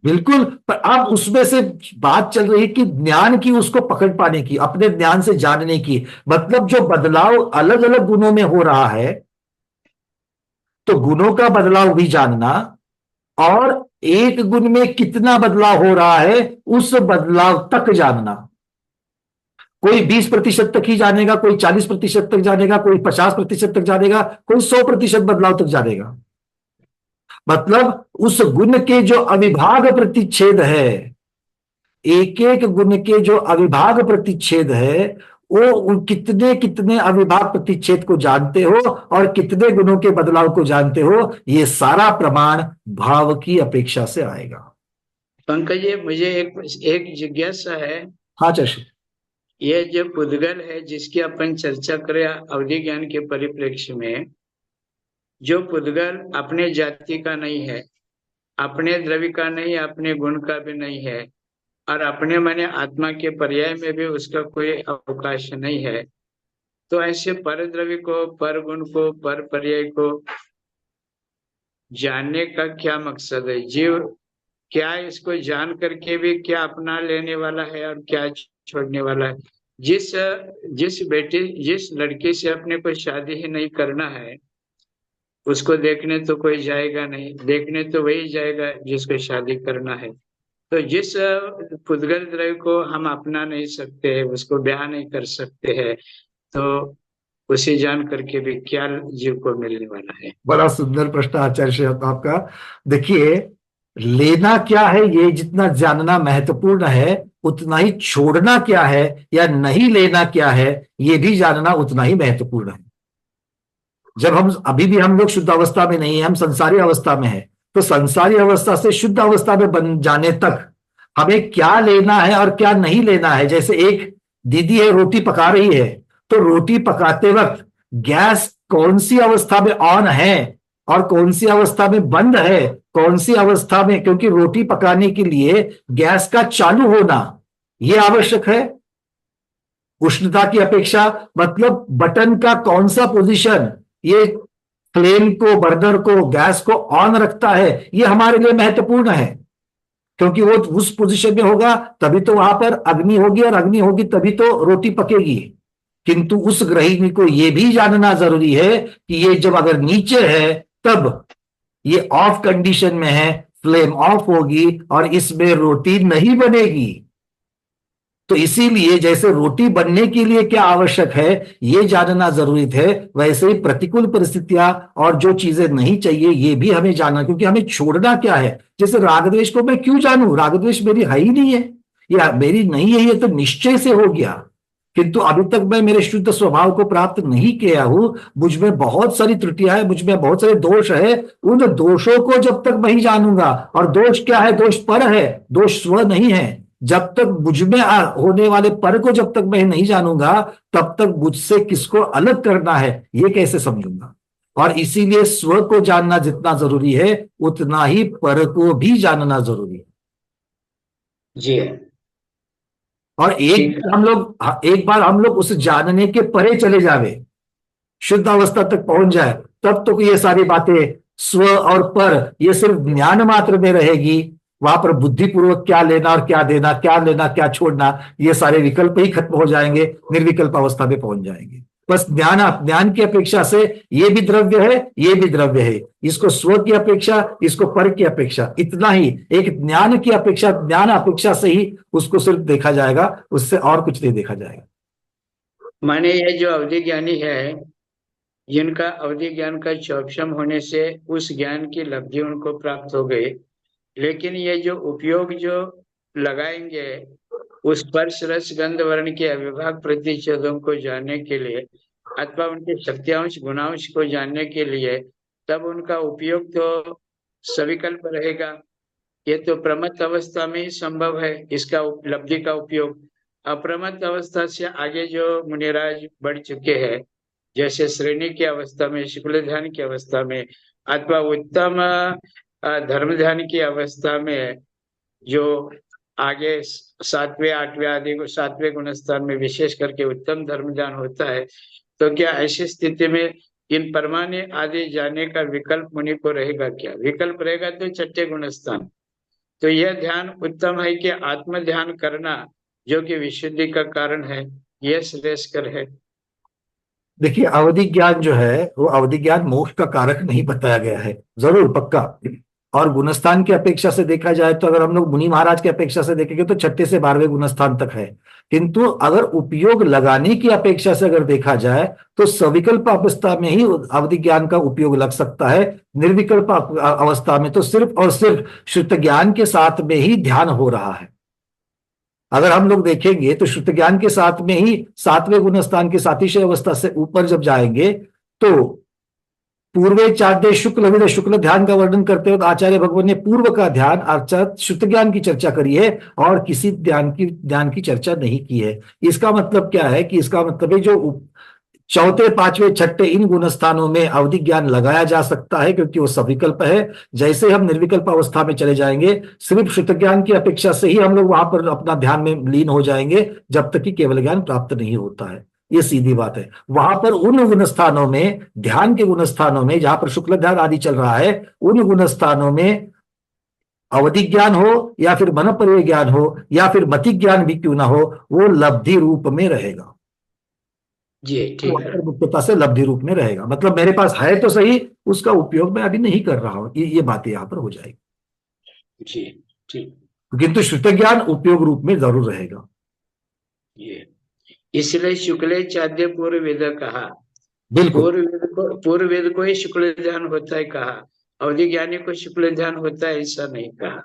बिल्कुल। पर अब उसमें से बात चल रही है कि ज्ञान की, उसको पकड़ पाने की, अपने ज्ञान से जानने की। मतलब जो बदलाव अलग अलग गुणों में हो रहा है, तो गुणों का बदलाव भी जानना, और एक गुण में कितना बदलाव हो रहा है उस बदलाव तक जानना। कोई 20% तक ही जानेगा, कोई 40% तक जानेगा, कोई 50% तक जानेगा, कोई 100% बदलाव तक जानेगा। मतलब उस गुण के जो अविभाग प्रतिच्छेद है, एक एक गुण के जो अविभाग प्रतिच्छेद है, वो कितने कितने अविभाग प्रतिच्छेद को जानते हो और कितने गुणों के बदलाव को जानते हो, ये सारा प्रमाण भाव की अपेक्षा से आएगा। पंकज जी, मुझे एक जिज्ञासा है। हाँ चर्षि, ये जो पुद्गल है जिसकी अपन चर्चा करें अवधि ज्ञान के परिप्रेक्ष्य में, जो पुद्गल अपने जाति का नहीं है, अपने द्रव्य का नहीं, अपने गुण का भी नहीं है, और अपने माने आत्मा के पर्याय में भी उसका कोई अवकाश नहीं है, तो ऐसे पर द्रव्य को, पर गुण को, पर पर्याय को जानने का क्या मकसद है? जीव क्या इसको जान करके भी क्या अपना लेने वाला है और क्या छोड़ने वाला है? जिस जिस बेटी, जिस लड़की से अपने को शादी ही नहीं करना है, उसको देखने तो कोई जाएगा नहीं, देखने तो वही जाएगा जिसको शादी करना है। तो जिस पुद्गल द्रव्य को हम अपना नहीं सकते, उसको ब्याह नहीं कर सकते हैं, तो उसे जान करके भी क्या जीव को मिलने वाला है? बड़ा सुंदर प्रश्न आचार्य श्री आपका। देखिए, लेना क्या है ये जितना जानना महत्वपूर्ण है, उतना ही छोड़ना क्या है या नहीं लेना क्या है ये भी जानना उतना ही महत्वपूर्ण है। जब हम, अभी भी हम लोग शुद्ध अवस्था में नहीं है, हम संसारी अवस्था में है, तो संसारी अवस्था से शुद्ध अवस्था में बन जाने तक हमें क्या लेना है और क्या नहीं लेना है। जैसे एक दीदी है, रोटी पका रही है, तो रोटी पकाते वक्त गैस कौन सी अवस्था में ऑन है और कौन सी अवस्था में बंद है, कौन सी अवस्था में, क्योंकि रोटी पकाने के लिए गैस का चालू होना यह आवश्यक है उष्णता की अपेक्षा। मतलब बटन का कौन सा पोजीशन ये फ्लेम को, बर्नर को, गैस को ऑन रखता है, ये हमारे लिए महत्वपूर्ण है, क्योंकि वो उस पोजीशन में होगा तभी तो वहां पर अग्नि होगी, और अग्नि होगी तभी तो रोटी पकेगी। किंतु उस गृहिणी को यह भी जानना जरूरी है कि ये जब अगर नीचे है तब ये ऑफ कंडीशन में है, फ्लेम ऑफ होगी और इसमें रोटी नहीं बनेगी। तो इसीलिए जैसे रोटी बनने के लिए क्या आवश्यक है ये जानना जरूरी है, वैसे ही प्रतिकूल परिस्थितियां और जो चीजें नहीं चाहिए ये भी हमें जानना, क्योंकि हमें छोड़ना क्या है। जैसे राग द्वेष को मैं क्यों जानूं, राग द्वेष मेरी है ही नहीं है, या मेरी नहीं है, ये तो निश्चय से हो गया, किंतु अभी तक मैं मेरे शुद्ध स्वभाव को प्राप्त नहीं किया हूं, मुझ में बहुत सारी त्रुटियां हैं, मुझ में बहुत सारे दोष है। उन दोषों को जब तक मैं ही जानूंगा, और दोष क्या है, दोष पर है, दोष स्व नहीं है। जब तक मुझ में होने वाले पर को जब तक मैं नहीं जानूंगा, तब तक मुझसे किसको अलग करना है ये कैसे समझूंगा। और इसीलिए स्व को जानना जितना जरूरी है उतना ही पर को भी जानना जरूरी है। जी है। और एक बार हम लोग उस जानने के परे चले जावे, शुद्ध अवस्था तक पहुंच जाए, तब तो ये सारी बातें स्व और पर ये सिर्फ ज्ञान मात्र में रहेगी। वहां पर बुद्धिपूर्वक क्या लेना और क्या देना, क्या लेना क्या छोड़ना, ये सारे विकल्प ही खत्म हो जाएंगे, निर्विकल्प अवस्था में पहुंच जाएंगे। बस ज्ञान की अपेक्षा से ये भी द्रव्य है, ये भी द्रव्य है, इसको स्व की अपेक्षा, इसको पर की अपेक्षा, इतना ही, एक ज्ञान की अपेक्षा, ज्ञान अपेक्षा से ही उसको सिर्फ देखा जाएगा, उससे और कुछ नहीं देखा जाएगा। माने ये जो अवधि ज्ञानी है, जिनका अवधि ज्ञान का चौक्षम होने से उस ज्ञान की लब्धि उनको प्राप्त हो गई, लेकिन ये जो उपयोग जो लगाएंगे उस स्पर्श रस गंध वर्ण के अविभाग प्रतिच्छेदों को जानने के लिए अथवा उनके शक्तियांश गुणांश को जानने के लिए, तब उनका उपयोग तो सविकल्प रहेगा। ये तो प्रमत्त अवस्था में ही संभव है इसका उपलब्धि का उपयोग। अप्रमत्त अवस्था से आगे जो मुनिराज बढ़ चुके हैं, जैसे श्रेणी की अवस्था में, शुक्ल ध्यान की अवस्था में, अथवा उत्तम धर्म ध्यान की अवस्था में, जो आगे 7वें 8वें आदि को 7वें गुणस्थान में विशेष करके उत्तम धर्म ध्यान होता है, तो क्या ऐसी स्थिति में इन परमाणु आदि जाने का विकल्प मुनि को रहेगा? क्या विकल्प रहेगा? तो 6ठे गुणस्थान। तो यह ध्यान उत्तम है कि आत्म ध्यान करना जो कि विशुद्धि का कारण है, यह श्रेष्ठकर है। देखिए, अवधि ज्ञान जो है वो अवधि ज्ञान मोक्ष का कारक नहीं बताया गया है, जरूर पक्का। और गुणस्थान की अपेक्षा से देखा जाए तो अगर हम लोग मुनि महाराज की अपेक्षा से देखेंगे तो 6ठे से 12वें गुणस्थान तक है, किंतु अगर उपयोग लगाने की अपेक्षा से अगर देखा जाए तो सविकल्प अवस्था में ही अवधि ज्ञान का उपयोग लग सकता है। निर्विकल्प अवस्था में तो सिर्फ और सिर्फ शुद्ध ज्ञान के साथ में ही ध्यान हो रहा है। अगर हम लोग देखेंगे तो शुद्ध ज्ञान के साथ में ही 7वें गुणस्थान की सातिशय अवस्था से ऊपर जब जाएंगे तो पूर्वे चार्य शुक्ल ध्यान का वर्णन करते हुए आचार्य भगवान ने पूर्व का ध्यान अर्थात शुद्ध ज्ञान की चर्चा करी है और किसी ध्यान की चर्चा नहीं की है। इसका मतलब क्या है कि इसका मतलब है जो 4थे 5वें 6ठे इन गुणस्थानों में अवधि ज्ञान लगाया जा सकता है, क्योंकि वो सविकल्प है। जैसे हम निर्विकल्प अवस्था में चले जाएंगे, सिर्फ शुद्ध ज्ञान की अपेक्षा से ही हम लोग वहां पर अपना ध्यान में लीन हो जाएंगे, जब तक कि केवल ज्ञान प्राप्त नहीं होता है। ये सीधी बात है। वहां पर उन गुणस्थानों में, ध्यान के गुणस्थानों में जहां पर शुक्ल ध्यान आदि चल रहा है, उन गुणस्थानों में अवधि ज्ञान हो या फिर मन पर्य ज्ञान हो या फिर मति ज्ञान भी क्यों ना हो, वो लब्धि रूप में रहेगा। जी ठीक है। मुक्तता से लब्धि रूप में रहेगा, मतलब मेरे पास है तो सही, उसका उपयोग मैं अभी नहीं कर रहा हूं, ये बातें यहां पर हो जाएगी। जी ठीक। किंतु शुद्ध ज्ञान उपयोग रूप में जरूर रहेगा। ये इसलिए शुक्ल चाद्य पूर्व वेद कहा। बिल्कुल, पूर्व वेद को ही शुक्ल ध्यान होता है कहा, अवधि ज्ञानी को शुक्ल ध्यान होता है ऐसा नहीं कहा।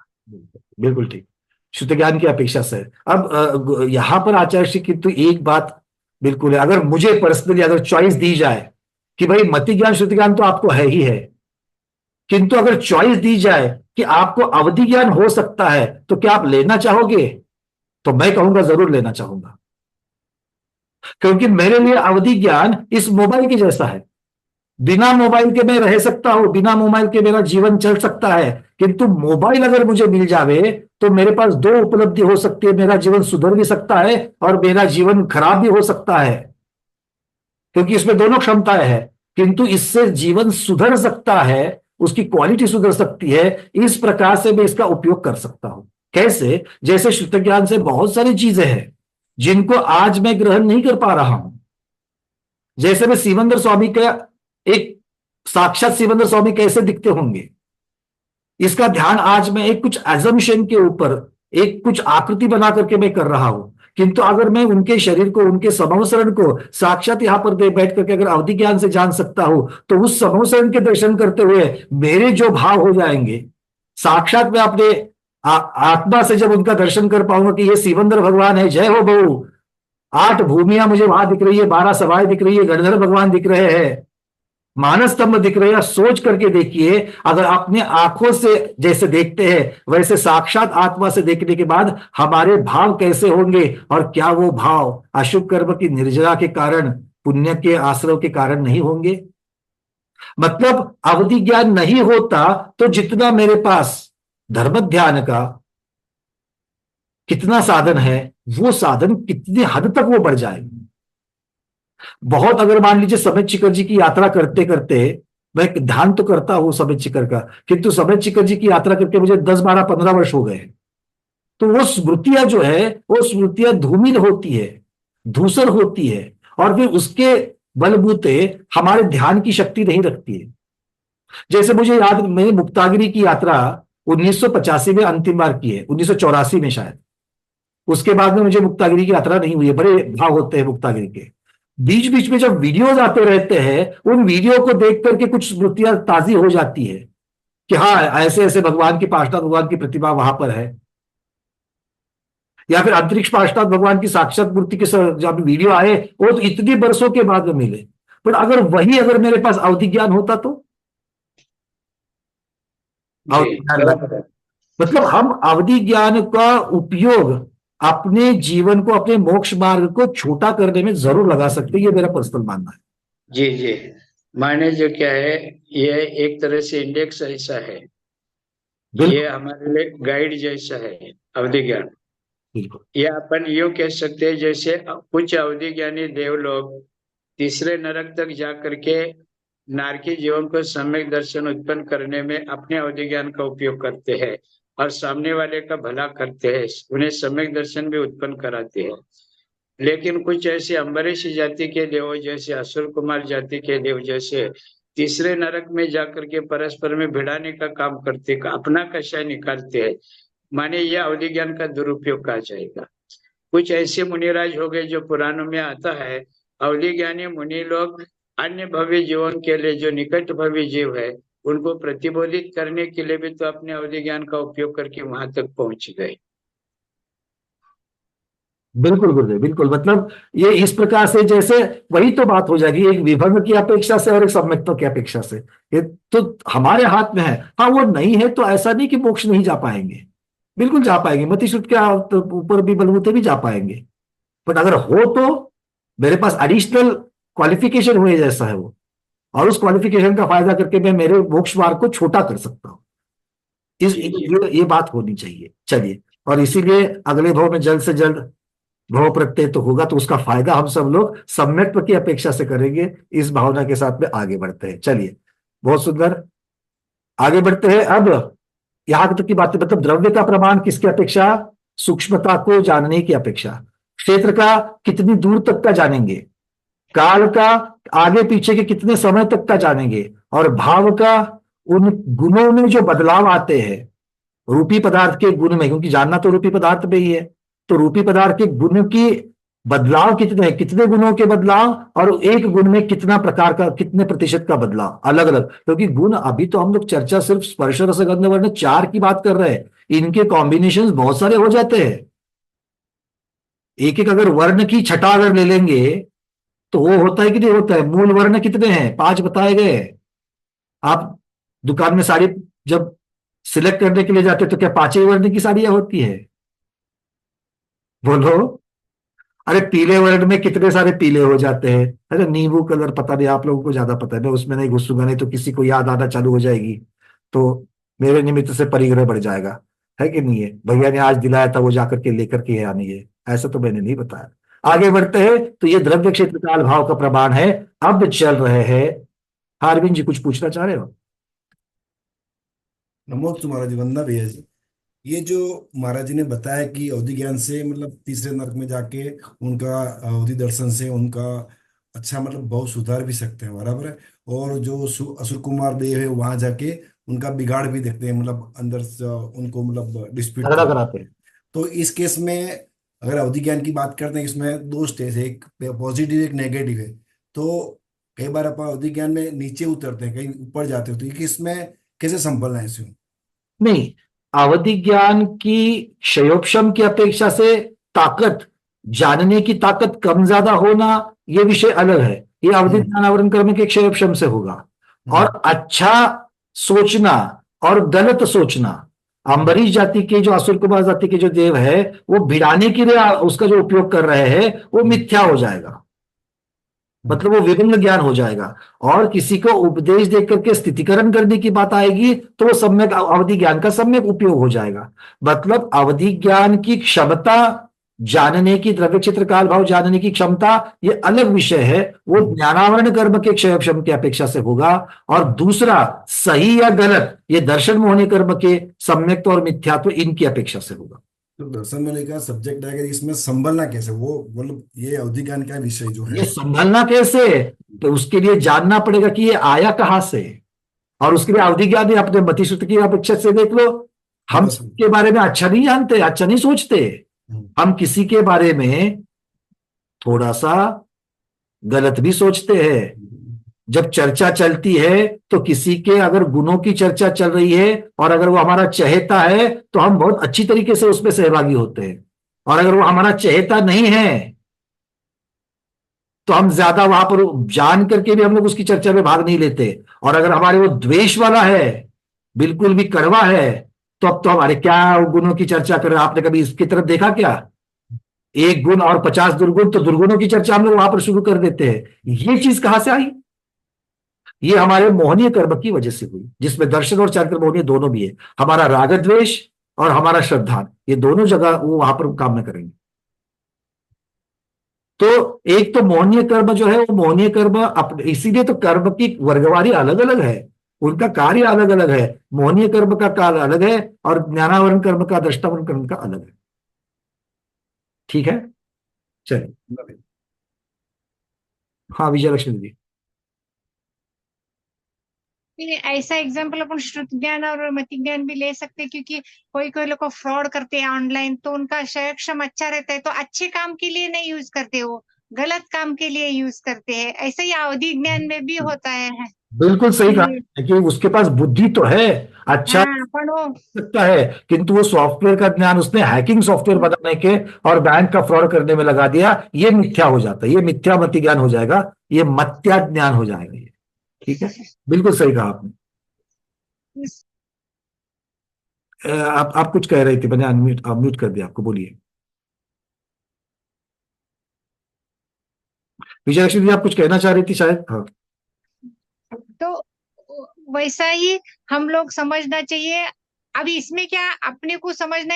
बिल्कुल ठीक, शुद्ध ज्ञान की अपेक्षा से। अब यहां पर आचार्य श्री की तो एक बात बिल्कुल है, अगर मुझे पर्सनली अगर चॉइस दी जाए कि भाई मति ज्ञान शुद्ध ज्ञान तो आपको है ही है, किंतु अगर चॉइस दी जाए कि आपको अवधि ज्ञान हो सकता है, तो क्या आप लेना चाहोगे? तो मैं कहूंगा जरूर लेना चाहूंगा, क्योंकि मेरे लिए अवधि ज्ञान इस मोबाइल के जैसा है। बिना मोबाइल के मैं रह सकता हूं, बिना मोबाइल के मेरा जीवन चल सकता है, किंतु मोबाइल अगर मुझे मिल जावे तो मेरे पास 2 उपलब्धि हो सकती है, मेरा जीवन सुधर भी सकता है और मेरा जीवन खराब भी हो सकता है, क्योंकि इसमें दोनों क्षमताएं हैं। किंतु इससे जीवन सुधर सकता है, उसकी क्वालिटी सुधर सकती है, इस प्रकार से मैं इसका उपयोग कर सकता हूं। कैसे? जैसे शुद्ध ज्ञान से बहुत सारी चीजें हैं जिनको आज मैं ग्रहण नहीं कर पा रहा हूं। जैसे मैं सिमंदर स्वामी का एक साक्षात सिमंदर स्वामी कैसे दिखते होंगे, इसका ध्यान आज मैं एक कुछ एजम्पशन के ऊपर एक कुछ आकृति बना करके मैं कर रहा हूं, किंतु अगर मैं उनके शरीर को, उनके समवसरण को साक्षात यहाँ पर बैठ करके अगर अवधि ज्ञान से जान सकता हूं, तो उस समवसरण के दर्शन करते हुए मेरे जो भाव हो जाएंगे, साक्षात मैं अपने आत्मा से जब उनका दर्शन कर पाऊंगा कि ये सिवंदर भगवान है, जय हो बहु, 8 भूमियां मुझे वहां दिख रही है, 12 सभाएं दिख रही है, गणधर भगवान दिख रहे हैं, मानस स्तंभ दिख रहे हैं। सोच करके देखिए, अगर अपने आंखों से जैसे देखते हैं वैसे साक्षात आत्मा से देखने के बाद हमारे भाव कैसे होंगे, और क्या वो भाव अशुभ कर्म की निर्जरा के कारण, पुण्य के आश्रव के कारण नहीं होंगे? मतलब अवधि ज्ञान नहीं होता तो जितना मेरे पास धर्म ध्यान का कितना साधन है, वो साधन कितने हद तक वो बढ़ जाएगा। बहुत अगर मान लीजिए समेत चिकर जी की यात्रा करते करते, मैं ध्यान तो करता हूं समेत चिकर का, किंतु समेत चिकर जी की यात्रा करके मुझे 10, 12, 15 वर्ष हो गए, तो वो स्मृतियां जो है, वो स्मृतियां धूमिल होती है, धूसर होती है, और फिर उसके बलबूते हमारे ध्यान की शक्ति नहीं रखती है। जैसे मुझे याद, मैंने मुक्तागिरी की यात्रा 1985 में अंतिम बार की है, 1984 में शायद, उसके बाद में मुझे मुक्तागिरी की यात्रा नहीं हुई है। बड़े भाव होते हैं मुक्तागिरी के, बीच बीच में जब वीडियोज आते रहते हैं, उन वीडियो को देख करके कुछ स्मृतियां ताजी हो जाती है कि हाँ, ऐसे ऐसे भगवान की, पार्षद भगवान की प्रतिमा वहां पर है, या फिर अंतरिक्ष पार्षद भगवान की साक्षात मूर्ति के जब वीडियो आए, वो तो इतने बरसों के बाद में मिले। पर अगर मेरे पास अवधि ज्ञान होता तो मतलब हम अवधि ज्ञान का उपयोग अपने जीवन को, अपने मोक्ष मार्ग को छोटा करने में जरूर लगा सकते हैं, ये मेरा पर्सनल मानना है। जी जी, माने जो क्या है, ये एक तरह से इंडेक्स ऐसा है, ये हमारे लिए गाइड जैसा है अवधि ज्ञान। ये अपन यूं कह सकते हैं, जैसे कुछ अवधि ज्ञानी देव लोग तीसरे नरक तक जा करके नारकी जीवन को सम्यक दर्शन उत्पन्न करने में अपने अवधि ज्ञान का उपयोग करते हैं और सामने वाले का भला करते हैं, उन्हें सम्यक दर्शन भी उत्पन्न कराते हैं। लेकिन कुछ ऐसे अम्बरीश जाति के देव, जैसे असुर कुमार जाति के देव जैसे, तीसरे नरक में जाकर के परस्पर में भिड़ाने का काम करते, अपना कषाय निकालते हैं, माने यह अवधि ज्ञान का दुरुपयोग कहा जाएगा। कुछ ऐसे मुनिराज हो गए जो पुराणों में आता है, अवधि ज्ञानी मुनि लोग अन्य भव्य जीवन के लिए, जो निकट भव्य जीव है, उनको प्रतिबोधित करने के लिए भी तो अपने अवधि ज्ञान का उपयोग करके वहां तक पहुंच गए। बिल्कुल गुरुदेव, बिल्कुल। मतलब ये इस प्रकार से, जैसे वही तो बात हो जाएगी, एक विभंग की अपेक्षा से और एक सम्यक्ता की अपेक्षा से, ये तो हमारे हाथ में है। हाँ, वो नहीं है तो ऐसा नहीं कि मोक्ष नहीं जा पाएंगे, बिल्कुल जा पाएंगे, मति श्रुत के ऊपर भी बलबूते भी जा पाएंगे। बट अगर हो तो मेरे पास एडिशनल क्वालिफिकेशन हुए जैसा है वो, और उस क्वालिफिकेशन का फायदा करके मैं मेरे मोक्ष मार्ग को छोटा कर सकता हूँ। ये बात होनी चाहिए। चलिए, और इसीलिए अगले भाव में जल्द से जल्द भाव प्रत्यय तो होगा, तो उसका फायदा हम सब लोग सम्यक्त्व की अपेक्षा से करेंगे। इस भावना के साथ में आगे बढ़ते हैं। चलिए, बहुत सुंदर, आगे बढ़ते हैं। अब यहां तक की बातें, मतलब द्रव्य का प्रमाण किसकी अपेक्षा? सूक्ष्मता को जानने की अपेक्षा। क्षेत्र का कितनी दूर तक का जानेंगे, काल का आगे पीछे के कितने समय तक का जानेंगे, और भाव का उन गुणों में जो बदलाव आते हैं रूपी पदार्थ के गुण में, क्योंकि जानना तो रूपी पदार्थ में ही है, तो रूपी पदार्थ के गुण की बदलाव कितने, कितने गुणों के बदलाव, और एक गुण में कितना प्रकार का, कितने प्रतिशत का बदलाव, अलग अलग। क्योंकि गुण, अभी तो हम लोग चर्चा सिर्फ स्पर्श रस गंध वर्ण 4 की बात कर रहे हैं, इनके कॉम्बिनेशन बहुत सारे हो जाते हैं। एक एक अगर वर्ण की छटा अगर ले लेंगे तो वो होता है कि नहीं होता है। मूल वर्ण कितने हैं? 5 बताए गए। आप दुकान में साड़ी जब सिलेक्ट करने के लिए जाते तो क्या 5 ही वर्ण की साड़ियां होती है? बोलो। अरे पीले वर्ण में कितने सारे पीले हो जाते हैं। अरे नींबू कलर, पता नहीं, आप लोगों को ज्यादा पता है, मैं उसमें नहीं घुसूंगा, नहीं तो किसी को याद आना चालू हो जाएगी तो मेरे निमित्त से परिग्रह बढ़ जाएगा, है कि नहीं है? भैया ने आज दिलाया था, वो जाकर के लेकर के आनी है, ऐसा तो मैंने नहीं बताया। आगे बढ़ते हैं। तो ये द्रव्य क्षेत्र काल भाव का प्रमाण है। अब चल रहे हैं, अरविंद जी कुछ पूछना चाह रहे हो? नमोस्तु महाराज जी, वंदना भैया जी। ये जो महाराज जी ने बताया कि अवधि ज्ञान से मतलब तीसरे नरक में जाके उनका अवधि दर्शन से उनका अच्छा मतलब बहुत सुधार भी सकते हैं, बराबर है। और जो असुर कुमार देव है वहां जाके उनका बिगाड़ भी देखते हैं, मतलब अंदर से उनको मतलब डिस्प्यूट झगड़ा कराते हैं। तो इस केस में अगर अवधि ज्ञान की बात करते हैं, इसमें दो स्टेज है, एक पॉजिटिव एक नेगेटिव है। तो कई बार अपन अवधि ज्ञान में नीचे उतरते हैं, कहीं ऊपर जाते हो, तो ये इसमें कैसे संभलना है इसमें? नहीं, अवधि ज्ञान की क्षयोपशम की अपेक्षा से ताकत, जानने की ताकत कम ज्यादा होना, ये विषय अलग है। ये अवधि ज्ञान आवरण कर्म के क्षयोपशम से होगा। और अच्छा सोचना और गलत सोचना, अम्बरीश जाति के जो असुर कुमार जाति के जो देव है, वो भिड़ाने के लिए उसका जो उपयोग कर रहे हैं, वो मिथ्या हो जाएगा, मतलब वो विभिन्न ज्ञान हो जाएगा। और किसी को उपदेश देख करके स्थितिकरण करने की बात आएगी तो वो सम्यक अवधि ज्ञान का सम्यक उपयोग हो जाएगा। मतलब अवधि ज्ञान की क्षमता, जानने की, द्रव्य क्षेत्र काल भाव जानने की क्षमता, ये अलग विषय है, वो ज्ञानावरण कर्म के क्षयक्षम की अपेक्षा से होगा। और दूसरा, सही या गलत, ये दर्शन मोहनी कर्म के सम्यक्त्व और मिथ्यात्व, इनकी अपेक्षा से होगा। तो दर्शन में का सब्जेक्ट आएगा, इसमें संभलना कैसे, वो मतलब ये अवधि ज्ञान का विषय जो है, ये संभलना कैसे, तो उसके लिए जानना पड़ेगा कि ये आया कहां से। और उसके लिए अवधि ज्ञान ही अपने मतिश्रुति की अपेक्षा से देख लो। हम के बारे में अच्छा नहीं जानते, अच्छा नहीं सोचते। हम किसी के बारे में थोड़ा सा गलत भी सोचते हैं। जब चर्चा चलती है तो किसी के अगर गुणों की चर्चा चल रही है और अगर वो हमारा चहेता है तो हम बहुत अच्छी तरीके से उसमें सहभागी होते हैं। और अगर वो हमारा चहेता नहीं है तो हम ज्यादा वहां पर जान करके भी हम लोग उसकी चर्चा में भाग नहीं लेते। और अगर हमारे वो द्वेष वाला है, बिल्कुल भी कड़वा है, तो अब तो हमारे क्या गुणों की चर्चा कर रहे हैं। आपने कभी इसकी तरफ देखा क्या? एक गुण और 50 दुर्गुण, तो दुर्गुणों की चर्चा हम लोग वहां पर शुरू कर देते हैं। ये चीज कहां से आई? ये हमारे मोहनीय कर्म की वजह से हुई, जिसमें दर्शन और चारित्र मोहनीय दोनों भी है। हमारा राग द्वेष और हमारा श्रद्धा, ये दोनों जगह वो वहां पर काम न करेंगे। तो एक तो मोहनीय कर्म जो है, वो मोहनीय कर्म अपने, इसीलिए तो कर्म की वर्गवारी अलग अलग है, उनका कार्य अलग अलग है। मोहनीय कर्म का कार्य अलग है और ज्ञानावरण कर्म का, दृष्टावरण कर्म का अलग है। ठीक है, चलिए। हाँ, विजयलक्ष्मी दीदी। ऐसा एग्जाम्पल अपन श्रुत ज्ञान और मति ज्ञान भी ले सकते हैं, क्योंकि कोई कोई लोग फ्रॉड करते हैं ऑनलाइन, तो उनका क्षम अच्छा रहता है, तो अच्छे काम के लिए नहीं यूज करते, वो गलत काम के लिए यूज करते हैं। ऐसा ही अवधि ज्ञान में भी होता है। बिल्कुल सही कहा कि उसके पास बुद्धि तो है, अच्छा पर वो सकता है, किंतु वो सॉफ्टवेयर का ज्ञान उसने हैकिंग सॉफ्टवेयर बनाने के और बैंक का फ्रॉड करने में लगा दिया। ये मिथ्या हो जाता है, ये मिथ्या मति ज्ञान हो जाएगा, ये मत्या ज्ञान हो जाएगा ये। ठीक है, बिल्कुल सही कहा आपने। आप कुछ कह रही थी, मैंने अनम्यूट कर दिया आपको, बोलिए। विजयलक्ष्मी जी, आप कुछ कहना चाह रही थी शायद? हाँ। तो वैसा ही हम लोग समझना चाहिए। अभी इसमें क्या, अपने को समझना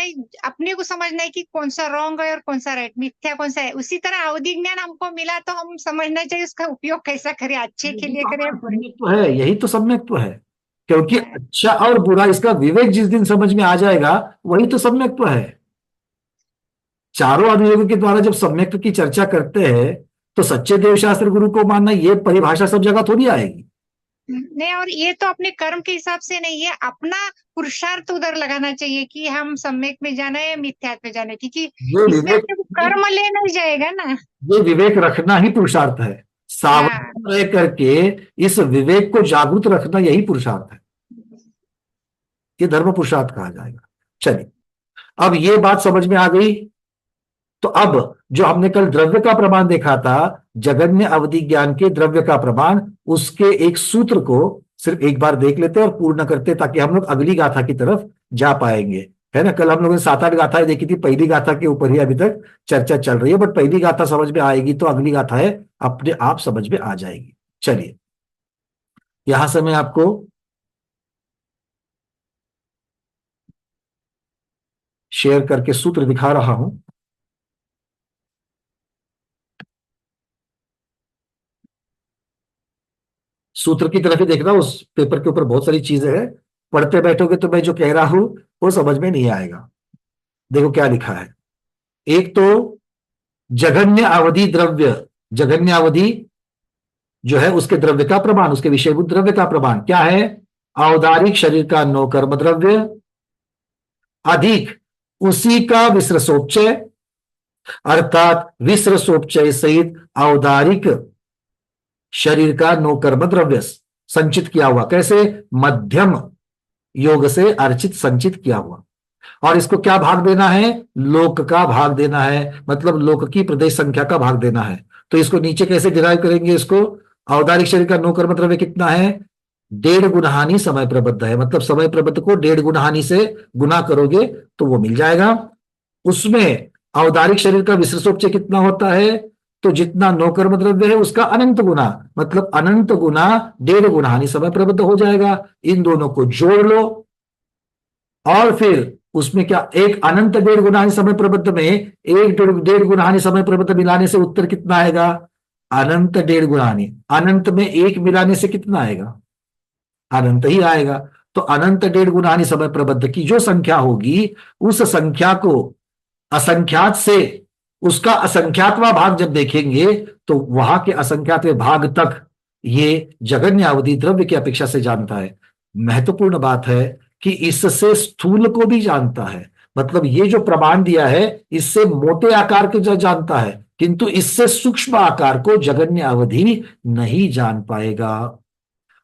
है कि कौन सा रॉन्ग है और कौन सा राइट, मिथ्या कौन सा है। उसी तरह अवधि ज्ञान हमको मिला तो हम समझना चाहिए उसका उपयोग कैसा करें, अच्छे के लिए करें, बुरे। तो है, यही तो सम्यक्त्व है, क्योंकि अच्छा और बुरा इसका विवेक जिस दिन समझ में आ जाएगा, वही तो सम्यक्त्व है। चारों अनुयोगों के द्वारा जब सम्यक्त्व की चर्चा करते हैं तो सच्चे देवशास्त्र गुरु को मानना, ये परिभाषा सब जगह थोड़ी आएगी। नहीं, और ये तो अपने कर्म के हिसाब से नहीं है, अपना पुरुषार्थ उधर लगाना चाहिए कि हम सम्यक में जाना है, मिथ्यात्व में जाना है, क्योंकि इसमें अपने को कर्म ले नहीं जाएगा ना। ये विवेक रखना ही पुरुषार्थ है, सावधान रह करके इस विवेक को जागृत रखना, यही पुरुषार्थ है, ये धर्म पुरुषार्थ कहा जाएगा। चलिए, अब ये बात समझ में आ गई। तो अब जो हमने कल द्रव्य का प्रमाण देखा था, जगन्य अवधि ज्ञान के द्रव्य का प्रमाण, उसके एक सूत्र को सिर्फ एक बार देख लेते और पूर्ण करते, ताकि हम लोग अगली गाथा की तरफ जा पाएंगे, है ना। कल हम लोगों ने 7-8 गाथाएं देखी थी, पहली गाथा के ऊपर ही अभी तक चर्चा चल रही है, बट पहली गाथा समझ में आएगी तो अगली गाथाएं अपने आप समझ में आ जाएगी। चलिए, यहां से मैं आपको शेयर करके सूत्र दिखा रहा हूं। सूत्र की तरफ ही देखना, उस पेपर के ऊपर बहुत सारी चीजें हैं, पढ़ते बैठोगे तो मैं जो कह रहा हूं वो समझ में नहीं आएगा। देखो क्या लिखा है। एक तो जघन्य अवधि द्रव्य, जघन्य अवधि जो है उसके द्रव्य का प्रमाण, उसके विषयभूत द्रव्य का प्रमाण क्या है? औदारिक शरीर का 9 कर्म द्रव्य अधिक उसी का विसृसोपचय अर्थात विसर्जोपचय सहित औदारिक शरीर का नौकर्म द्रव्य संचित किया हुआ, कैसे? मध्यम योग से अर्चित संचित किया हुआ। और इसको क्या भाग देना है? लोक का भाग देना है, मतलब लोक की प्रदेश संख्या का भाग देना है। तो इसको नीचे कैसे डिराइव करेंगे? इसको औदारिक शरीर का नौकर्म द्रव्य कितना है? 1.5 गुना हानि समय प्रबद्ध है, मतलब समय प्रबद्ध को 1.5 गुना हानि से गुना करोगे तो वो मिल जाएगा। उसमें औदारिक शरीर का विसर्जोपचय कितना होता है? तो जितना नौकर्म द्रव्य है उसका अनंत गुना, मतलब अनंत गुना 1.5 गुना हानि समय प्रबद्ध हो जाएगा। इन दोनों को जोड़ लो और फिर उसमें क्या, एक अनंत 1.5 गुना हानि समय प्रबद्ध में एक 1.5 गुना हानि समय प्रबद्ध मिलाने से उत्तर कितना आएगा? अनंत 1.5 गुना हानि। अनंत में एक मिलाने से कितना आएगा? अनंत ही आएगा। तो अनंत 1.5 गुना हानि समय प्रबद्ध की जो संख्या होगी उस संख्या को असंख्यात से उसका असंख्यातवां भाग जब देखेंगे तो वहां के असंख्यातवें भाग तक ये जगन्य अवधि द्रव्य की अपेक्षा से जानता है। महत्वपूर्ण बात है कि इससे स्थूल को भी जानता है, मतलब ये जो प्रमाण दिया है इससे मोटे आकार को जो जानता है, किंतु इससे सूक्ष्म आकार को जगन्य अवधि नहीं जान पाएगा।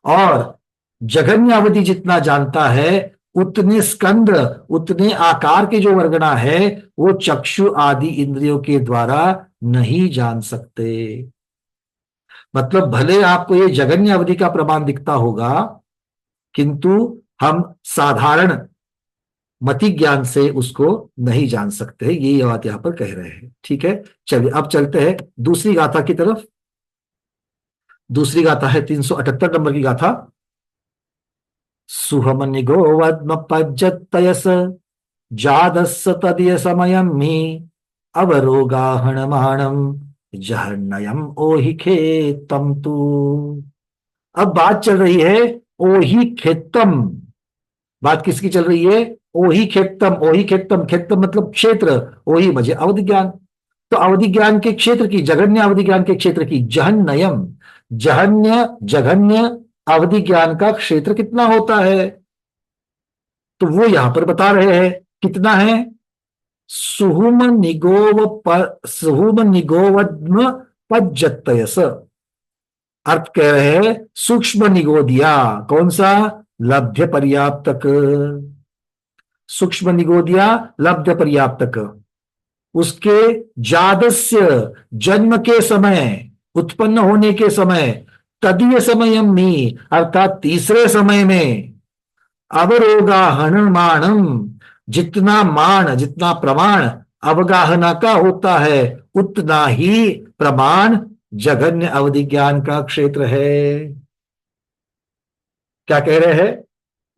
और जगन्य अवधि जितना जानता है उतने स्कंद, उतने आकार के जो वर्गणा है वो चक्षु आदि इंद्रियों के द्वारा नहीं जान सकते। मतलब भले आपको ये जगन्य अवधि का प्रमाण दिखता होगा किंतु हम साधारण मति ज्ञान से उसको नहीं जान सकते, ये बात यहां पर कह रहे हैं। ठीक है, चलिए अब चलते हैं दूसरी गाथा की तरफ। दूसरी गाथा है 378 नंबर की गाथा। सुहम निगोवद्म पज्जतयस जादस्स तदीय समयम ही अवरोगाहणमाणम जहन्नयम ओहि खेतम तू। अब बात चल रही है ओहि खेतम। बात किसकी चल रही है? ओहि खेतम। ओहि खेतम, खेतम मतलब क्षेत्र, ओहि मजे अवधि ज्ञान। तो अवधि ज्ञान के क्षेत्र की, जगन्य अवधि ज्ञान के क्षेत्र की जहन्नयम, जहन्य जघन्य अवधि ज्ञान का क्षेत्र कितना होता है? तो वो यहां पर बता रहे हैं कितना है। सुहुम निगोवद्म पज्जतयस। अर्थ कह रहे हैं सूक्ष्म निगोदिया। कौन सा? लब्ध्य पर्याप्तक। सूक्ष्म निगोदिया लब्ध्य पर्याप्तक, उसके जादस्य जन्म के समय, उत्पन्न होने के समय, तदीय समयम में अर्थात तीसरे समय में, अवरोगाहनमाणम जितना मान, जितना प्रमाण अवगाहना का होता है उतना ही प्रमाण जघन्य अवधि ज्ञान का क्षेत्र है। क्या कह रहे हैं?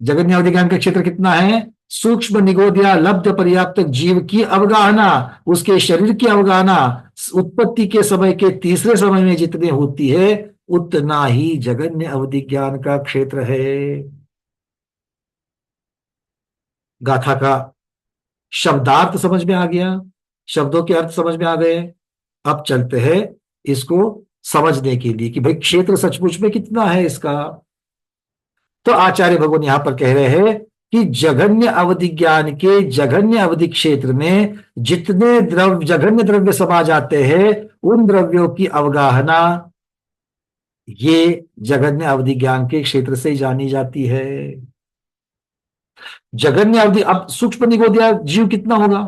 जगन्य अवधि ज्ञान का क्षेत्र कितना है? सूक्ष्म निगोदिया लब्ध पर्याप्त जीव की अवगाहना, उसके शरीर की अवगाहना उत्पत्ति के समय के तीसरे समय में जितने होती है उतना ही जगन्य अवधि ज्ञान का क्षेत्र है। गाथा का शब्दार्थ समझ में आ गया, शब्दों के अर्थ समझ में आ गए। अब चलते हैं इसको समझने के लिए कि भाई क्षेत्र सचमुच में कितना है इसका। तो आचार्य भगवान यहां पर कह रहे हैं कि जघन्य अवधि ज्ञान के जघन्य अवधि क्षेत्र में जितने द्रव्य, जघन्य द्रव्य समा जाते हैं उन द्रव्यों की अवगाहना ये जघन्य अवधि ज्ञान के क्षेत्र से जानी जाती है। जघन्य अवधि, अब सूक्ष्म निगोदिया जीव कितना होगा?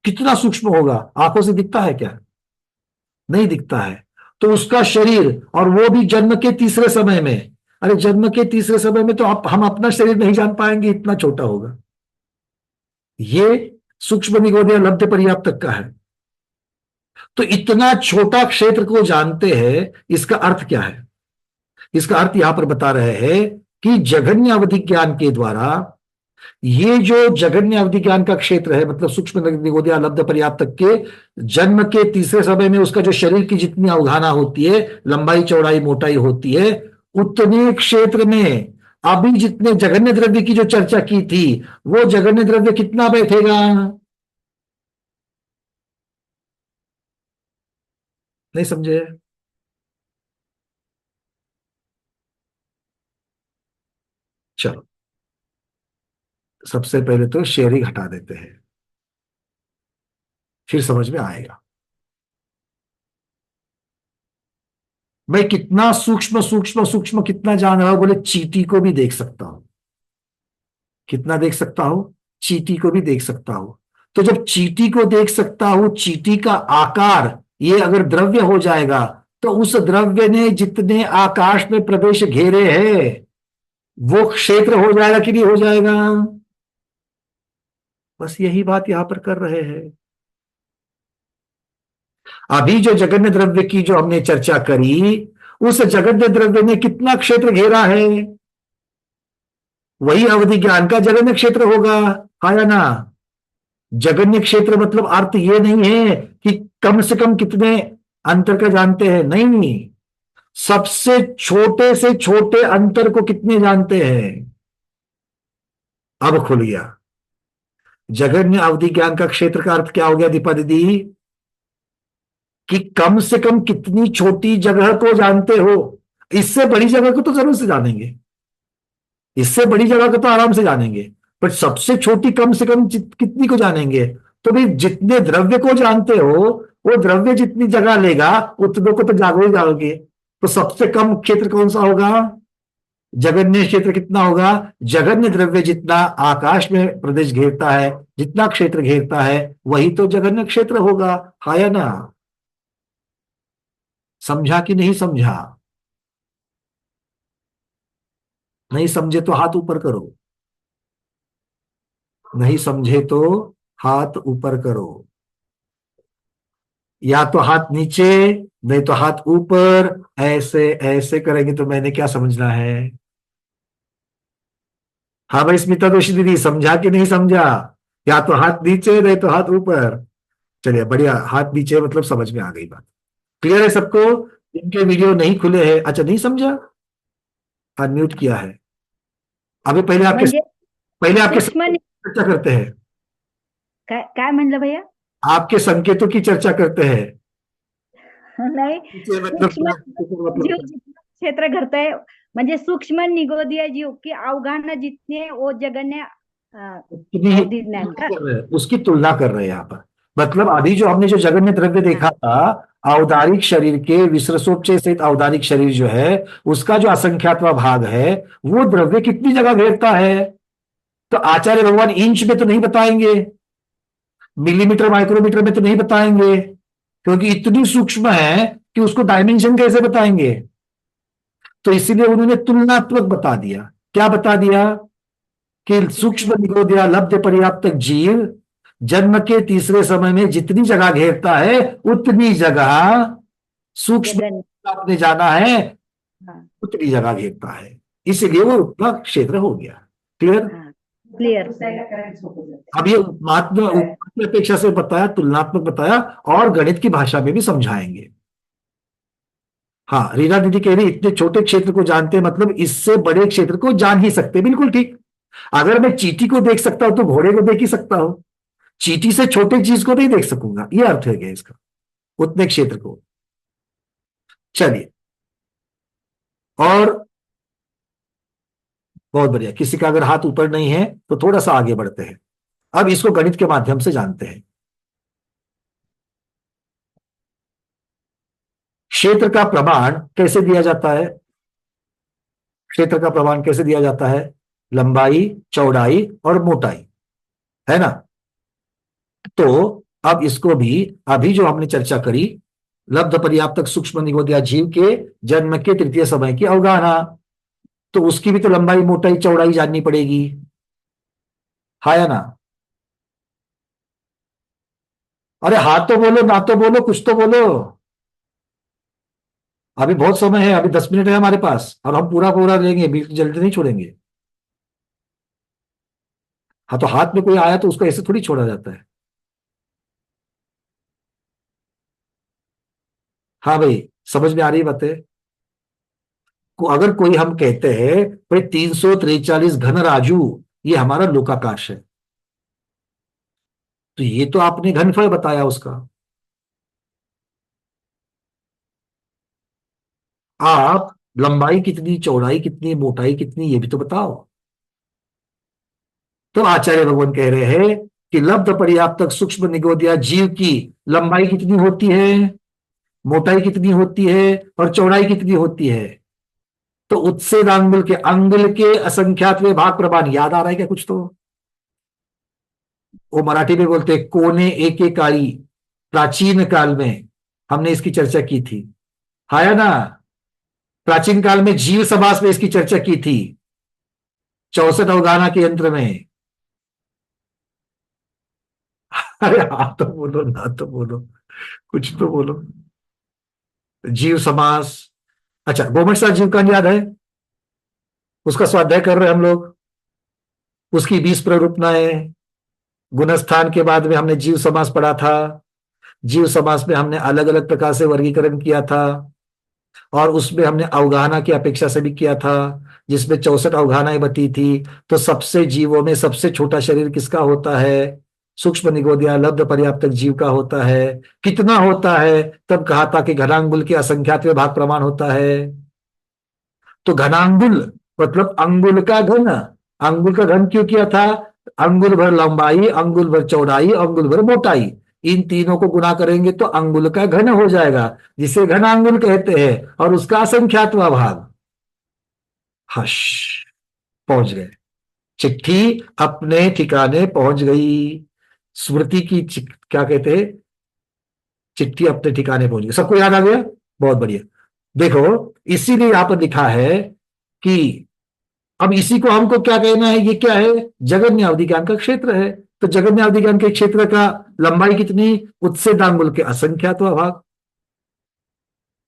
कितना सूक्ष्म होगा? आंखों से दिखता है क्या? नहीं दिखता है। तो उसका शरीर, और वो भी जन्म के तीसरे समय में। अरे जन्म के तीसरे समय में तो हम अपना शरीर नहीं जान पाएंगे, इतना छोटा होगा। ये सूक्ष्म निगोदिया लब्ध पर्याप्त तक का है। तो इतना छोटा क्षेत्र को जानते हैं, इसका अर्थ क्या है? इसका अर्थ यहां पर बता रहे हैं कि जघन्य अवधि ज्ञान के द्वारा ये जो जघन्य अवधि ज्ञान का क्षेत्र है, मतलब सूक्ष्म निगोदिया लब्ध पर्याप्त तक के जन्म के तीसरे समय में उसका जो शरीर की जितनी अवधारणा होती है, लंबाई चौड़ाई मोटाई होती है, उतने क्षेत्र में अभी जितने जघन्य द्रव्य की जो चर्चा की थी वो जघन्य द्रव्य कितना बैठेगा? नहीं समझे? चलो सबसे पहले तो शेयरिंग हटा देते हैं। फिर समझ में आएगा। मैं कितना सूक्ष्म सूक्ष्म सूक्ष्म कितना जान रहा हूं, बोले चींटी को भी देख सकता हूं। कितना देख सकता हूं? चींटी को भी देख सकता हूं। तो जब चींटी को देख सकता हूं, चींटी का आकार ये अगर द्रव्य हो जाएगा, तो उस द्रव्य ने जितने आकाश में प्रदेश घेरे हैं वो क्षेत्र हो जाएगा कि नहीं हो जाएगा? बस यही बात यहां पर कर रहे हैं। अभी जो जगन्य द्रव्य की जो हमने चर्चा करी, उस जगन्य द्रव्य ने कितना क्षेत्र घेरा है? वही अवधि ज्ञान का जगन्य क्षेत्र होगा, आया ना? जगन्य क्षेत्र मतलब अर्थ ये नहीं है कि कम से कम कितने अंतर का जानते हैं, नहीं, सबसे छोटे से छोटे अंतर को कितने जानते हैं। अब खुल गया। जगन्य अवधि ज्ञान का क्षेत्र का अर्थ क्या हो गया दीपा दीदी? कि कम से कम कितनी छोटी जगह को जानते हो। इससे बड़ी जगह को तो जरूर से जानेंगे, इससे बड़ी जगह को तो आराम से जानेंगे, पर सबसे छोटी कम से कम कितनी को जानेंगे? तो भाई जितने द्रव्य को जानते हो, वो द्रव्य जितनी जगह लेगा उतनों को तो जागो ही जाओगे। तो सबसे कम क्षेत्र कौन सा होगा? जगन्य क्षेत्र कितना होगा? जगन्य द्रव्य जितना आकाश में प्रदेश घेरता है, जितना क्षेत्र घेरता है, वही तो जगन्य क्षेत्र होगा, है या ना? समझा कि नहीं समझा? नहीं समझे तो हाथ ऊपर करो, नहीं समझे तो हाथ ऊपर करो, या तो हाथ नीचे नहीं तो हाथ ऊपर। ऐसे ऐसे करेंगे तो मैंने क्या समझना है? हाँ भाई स्मिता दोषी दीदी, समझा कि नहीं समझा? या तो हाथ नीचे नहीं तो हाथ ऊपर। चलिए बढ़िया, हाथ नीचे मतलब समझ में आ गई बात। क्लियर है सबको? इनके वीडियो नहीं खुले हैं, अच्छा नहीं समझा, अनम्यूट किया है। अभी म्हणजे पहले आपके सूक्ष्म चर्चा करते हैं, काय म्हणलं भैया? आपके संकेतों की चर्चा करते हैं। नाही, नीचे मतलब सूक्ष्म जीव मतलब जितना क्षेत्र घडतंय, म्हणजे सूक्ष्म निगोदीय जीव की अवगाहना जितने वो जगन्य अवधि ज्ञान का उसकी तुलना कर रहे हैं यहाँ पर। मतलब अभी जो हमने जो जगन्य द्रव्य देखा था, औदारिक शरीर के विसर्जोपचय सहित औदारिक शरीर जो है उसका जो असंख्यात्वा भाग है, वो द्रव्य कितनी जगह घेरता है? तो आचार्य भगवान इंच में तो नहीं बताएंगे, मिलीमीटर माइक्रोमीटर में तो नहीं बताएंगे, क्योंकि इतनी सूक्ष्म है कि उसको डायमेंशन कैसे बताएंगे? तो इसीलिए उन्होंने तुलनात्मक बता दिया। क्या बता दिया? कि सूक्ष्म निगोदया लब्ध पर्याप्त जीव जन्म के तीसरे समय में जितनी जगह घेरता है उतनी जगह सूक्ष्म जगन्य। आपने जाना है, हाँ, उतनी जगह घेरता है, इसलिए वो उतना क्षेत्र हो गया। क्लियर? हाँ, क्लियर। अब ये महात्मा की अपेक्षा से बताया, तुलनात्मक बताया, और गणित की भाषा में भी समझाएंगे। हाँ रीना दीदी कह रही इतने छोटे क्षेत्र को जानते हैं, मतलब इससे बड़े क्षेत्र को जान ही सकते, बिल्कुल ठीक। अगर मैं चींटी को देख सकता हूं तो घोड़े को देख ही सकता हूं, चींटी से छोटे चीज को नहीं देख सकूंगा, ये अर्थ है क्या इसका, उतने क्षेत्र को। चलिए, और बहुत बढ़िया, किसी का अगर हाथ ऊपर नहीं है तो थोड़ा सा आगे बढ़ते हैं। अब इसको गणित के माध्यम से जानते हैं। क्षेत्र का प्रमाण कैसे दिया जाता है? क्षेत्र का प्रमाण कैसे दिया जाता है? लंबाई, चौड़ाई और मोटाई, है ना? तो अब इसको भी, अभी जो हमने चर्चा करी, लब्ध पर्याप्तक सूक्ष्म निगोदया जीव के जन्म के तृतीय समय की अवगाहना, तो उसकी भी तो लंबाई मोटाई चौड़ाई जाननी पड़ेगी, है या ना? अरे हाँ तो बोलो, ना तो बोलो, कुछ तो बोलो। अभी बहुत समय है, अभी 10 मिनट है हमारे पास, और हम पूरा पूरा लेंगे, बिल्कुल जल्दी नहीं छोड़ेंगे। हाँ तो हाथ में कोई आया तो उसको ऐसे थोड़ी छोड़ा जाता है। हाँ भाई, समझ में आ रही बातें? अगर कोई हम कहते हैं भाई 343 घन राजू ये हमारा लोकाकाश है, तो ये तो आपने घनफल बताया उसका। आप लंबाई कितनी, चौड़ाई कितनी, मोटाई कितनी, ये भी तो बताओ। तो आचार्य भगवान कह रहे हैं कि लब्ध पर्याप्तक सूक्ष्म निगोदिया जीव की लंबाई कितनी होती है, मोटाई कितनी होती है और चौड़ाई कितनी होती है। तो उत्सेद अंगुल के असंख्यात भाग प्रमाण याद आ रहा है क्या कुछ? तो वो मराठी में बोलते हैं कोने एके काळी, प्राचीन काल में हमने इसकी चर्चा की थी, आया ना। प्राचीन काल में जीव समास में इसकी चर्चा की थी, 64 अवगाहना के यंत्र में। अरे हाँ तो बोलो, ना तो बोलो, कुछ तो बोलो। जीव समास, अच्छा गोमट साथ जीव का याद है, उसका स्वाध्याय कर रहे हैं हम लोग, उसकी 20 प्ररूपनाएं। गुणस्थान के बाद में हमने जीव समास पढ़ा था। जीव समास में हमने अलग अलग प्रकार से वर्गीकरण किया था और उसमें हमने अवगाहना की अपेक्षा से भी किया था, जिसमें 64 अवगाहनाएं बती थी। तो सबसे जीवों में सबसे छोटा शरीर किसका होता है? सूक्ष्म निगोदिया लब्ध पर्याप्तक जीव का होता है। कितना होता है? तब कहा था कि घनांगुल के असंख्यात भाग प्रमाण होता है। तो घनांगुल मतलब अंगुल का घन। अंगुल का घन क्यों किया था? अंगुल भर लंबाई, अंगुल भर चौड़ाई, अंगुल भर मोटाई, इन तीनों को गुना करेंगे तो अंगुल का घन हो जाएगा, जिसे घनांगुल कहते हैं, और उसका असंख्यातवां भाग। हश, पहुंच गए, चिट्ठी अपने ठिकाने पहुंच गई। स्मृति की क्या कहते हैं, चिट्ठी अपने ठिकाने पहुंच गई। सबको याद आ गया? बहुत बढ़िया। देखो इसीलिए यहां पर लिखा है कि अब इसी को हमको क्या कहना है, ये क्या है? जगन्य अवधि ज्ञान का क्षेत्र है। तो जगन्य अवधि ज्ञान के क्षेत्र का लंबाई कितनी? उत्सेदांगुल के असंख्यातवां भाग।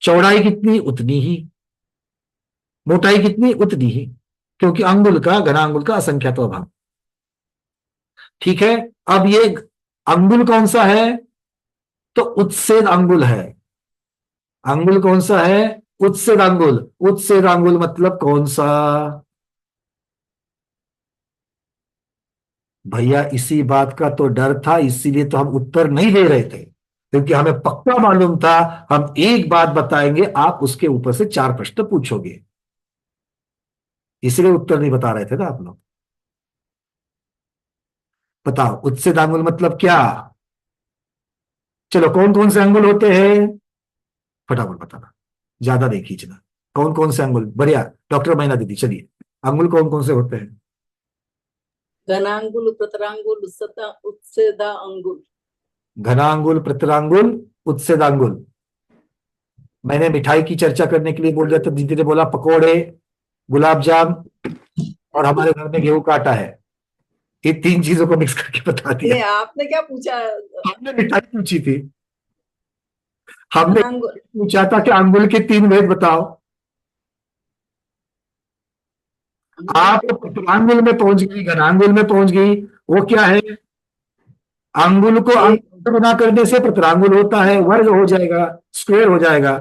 चौड़ाई कितनी? उतनी ही। मोटाई कितनी? उतनी ही, क्योंकि अंगुल का घनांगुल का असंख्यातवां भाग। ठीक है, अब ये अंगुल कौन सा है? तो उत्सेद अंगुल है। अंगुल कौन सा है? उत्सेद अंगुल। उत्सेद अंगुल मतलब कौन सा? भैया इसी बात का तो डर था, इसीलिए तो हम उत्तर नहीं दे रहे थे, क्योंकि हमें पक्का मालूम था हम एक बात बताएंगे, आप उसके ऊपर से 4 प्रश्न पूछोगे, इसलिए उत्तर नहीं बता रहे थे ना आप लोग। बताओ उत्सेद अंगुल मतलब क्या? चलो कौन कौन से अंगुल होते हैं फटाफट बताना, ज्यादा नहीं खींचना। कौन कौन से अंगुल? बढ़िया डॉक्टर मैना दीदी, चलिए अंगुल कौन कौन से होते हैं? घनांगुल, प्रतरांगुल, उत्सेदा अंगुल। घनांगुल, प्रतरांगुल, उत्सेदांगुल। मैंने मिठाई की चर्चा करने के लिए बोल रहा था, दीदी ने बोला पकोड़े, गुलाब जाम और हमारे घर में गेहूं का आटा है, ये 3 चीजों को मिक्स करके बता दिया। नहीं, आपने क्या पूछा? हमने मिठाई पूछी थी, हमने घनांगुल, पूछा था कि अंगुल के 3 भेद बताओ। आप प्रतरांगुल में पहुंच गई, घनांगुल में पहुंच गई, वो क्या है? अंगुल को अंगुल से गुना करने से प्रतरांगुल होता है, वर्ग हो जाएगा, स्क्वायर हो जाएगा,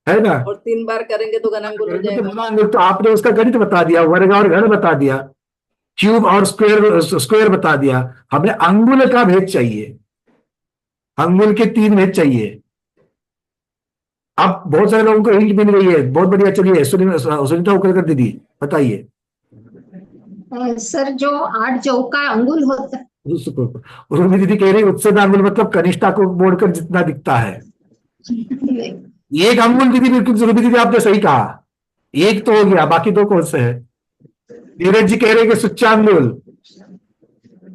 है ना। और 3 बार करेंगे तो घनांगुल हो तो जाएगा। घनांगुल, तो आपने उसका गणित बता दिया, वर्ग और घन बता दिया, क्यूब और स्क्वायर बता दिया। हमें अंगुल का भेद चाहिए, अंगुल के 3 भेद चाहिए। अब बहुत सारे लोगों को हिंट मिल रही है, बहुत बढ़िया। चलिए सुनीता उकलकर दीदी बताइए। सर जो 8 चौका अंगुल होता है। उर्मी दीदी कह रही उत्सेद अंगुल मतलब कनिष्ठा को मोड़कर जितना दिखता है। एक अंगुल दीदी, बिल्कुल सुरभि दीदी आपने सही कहा, एक तो हो गया, बाकी 2 कौन से है? नीरज जी कह रहे हैं कि सुच्चांगुल।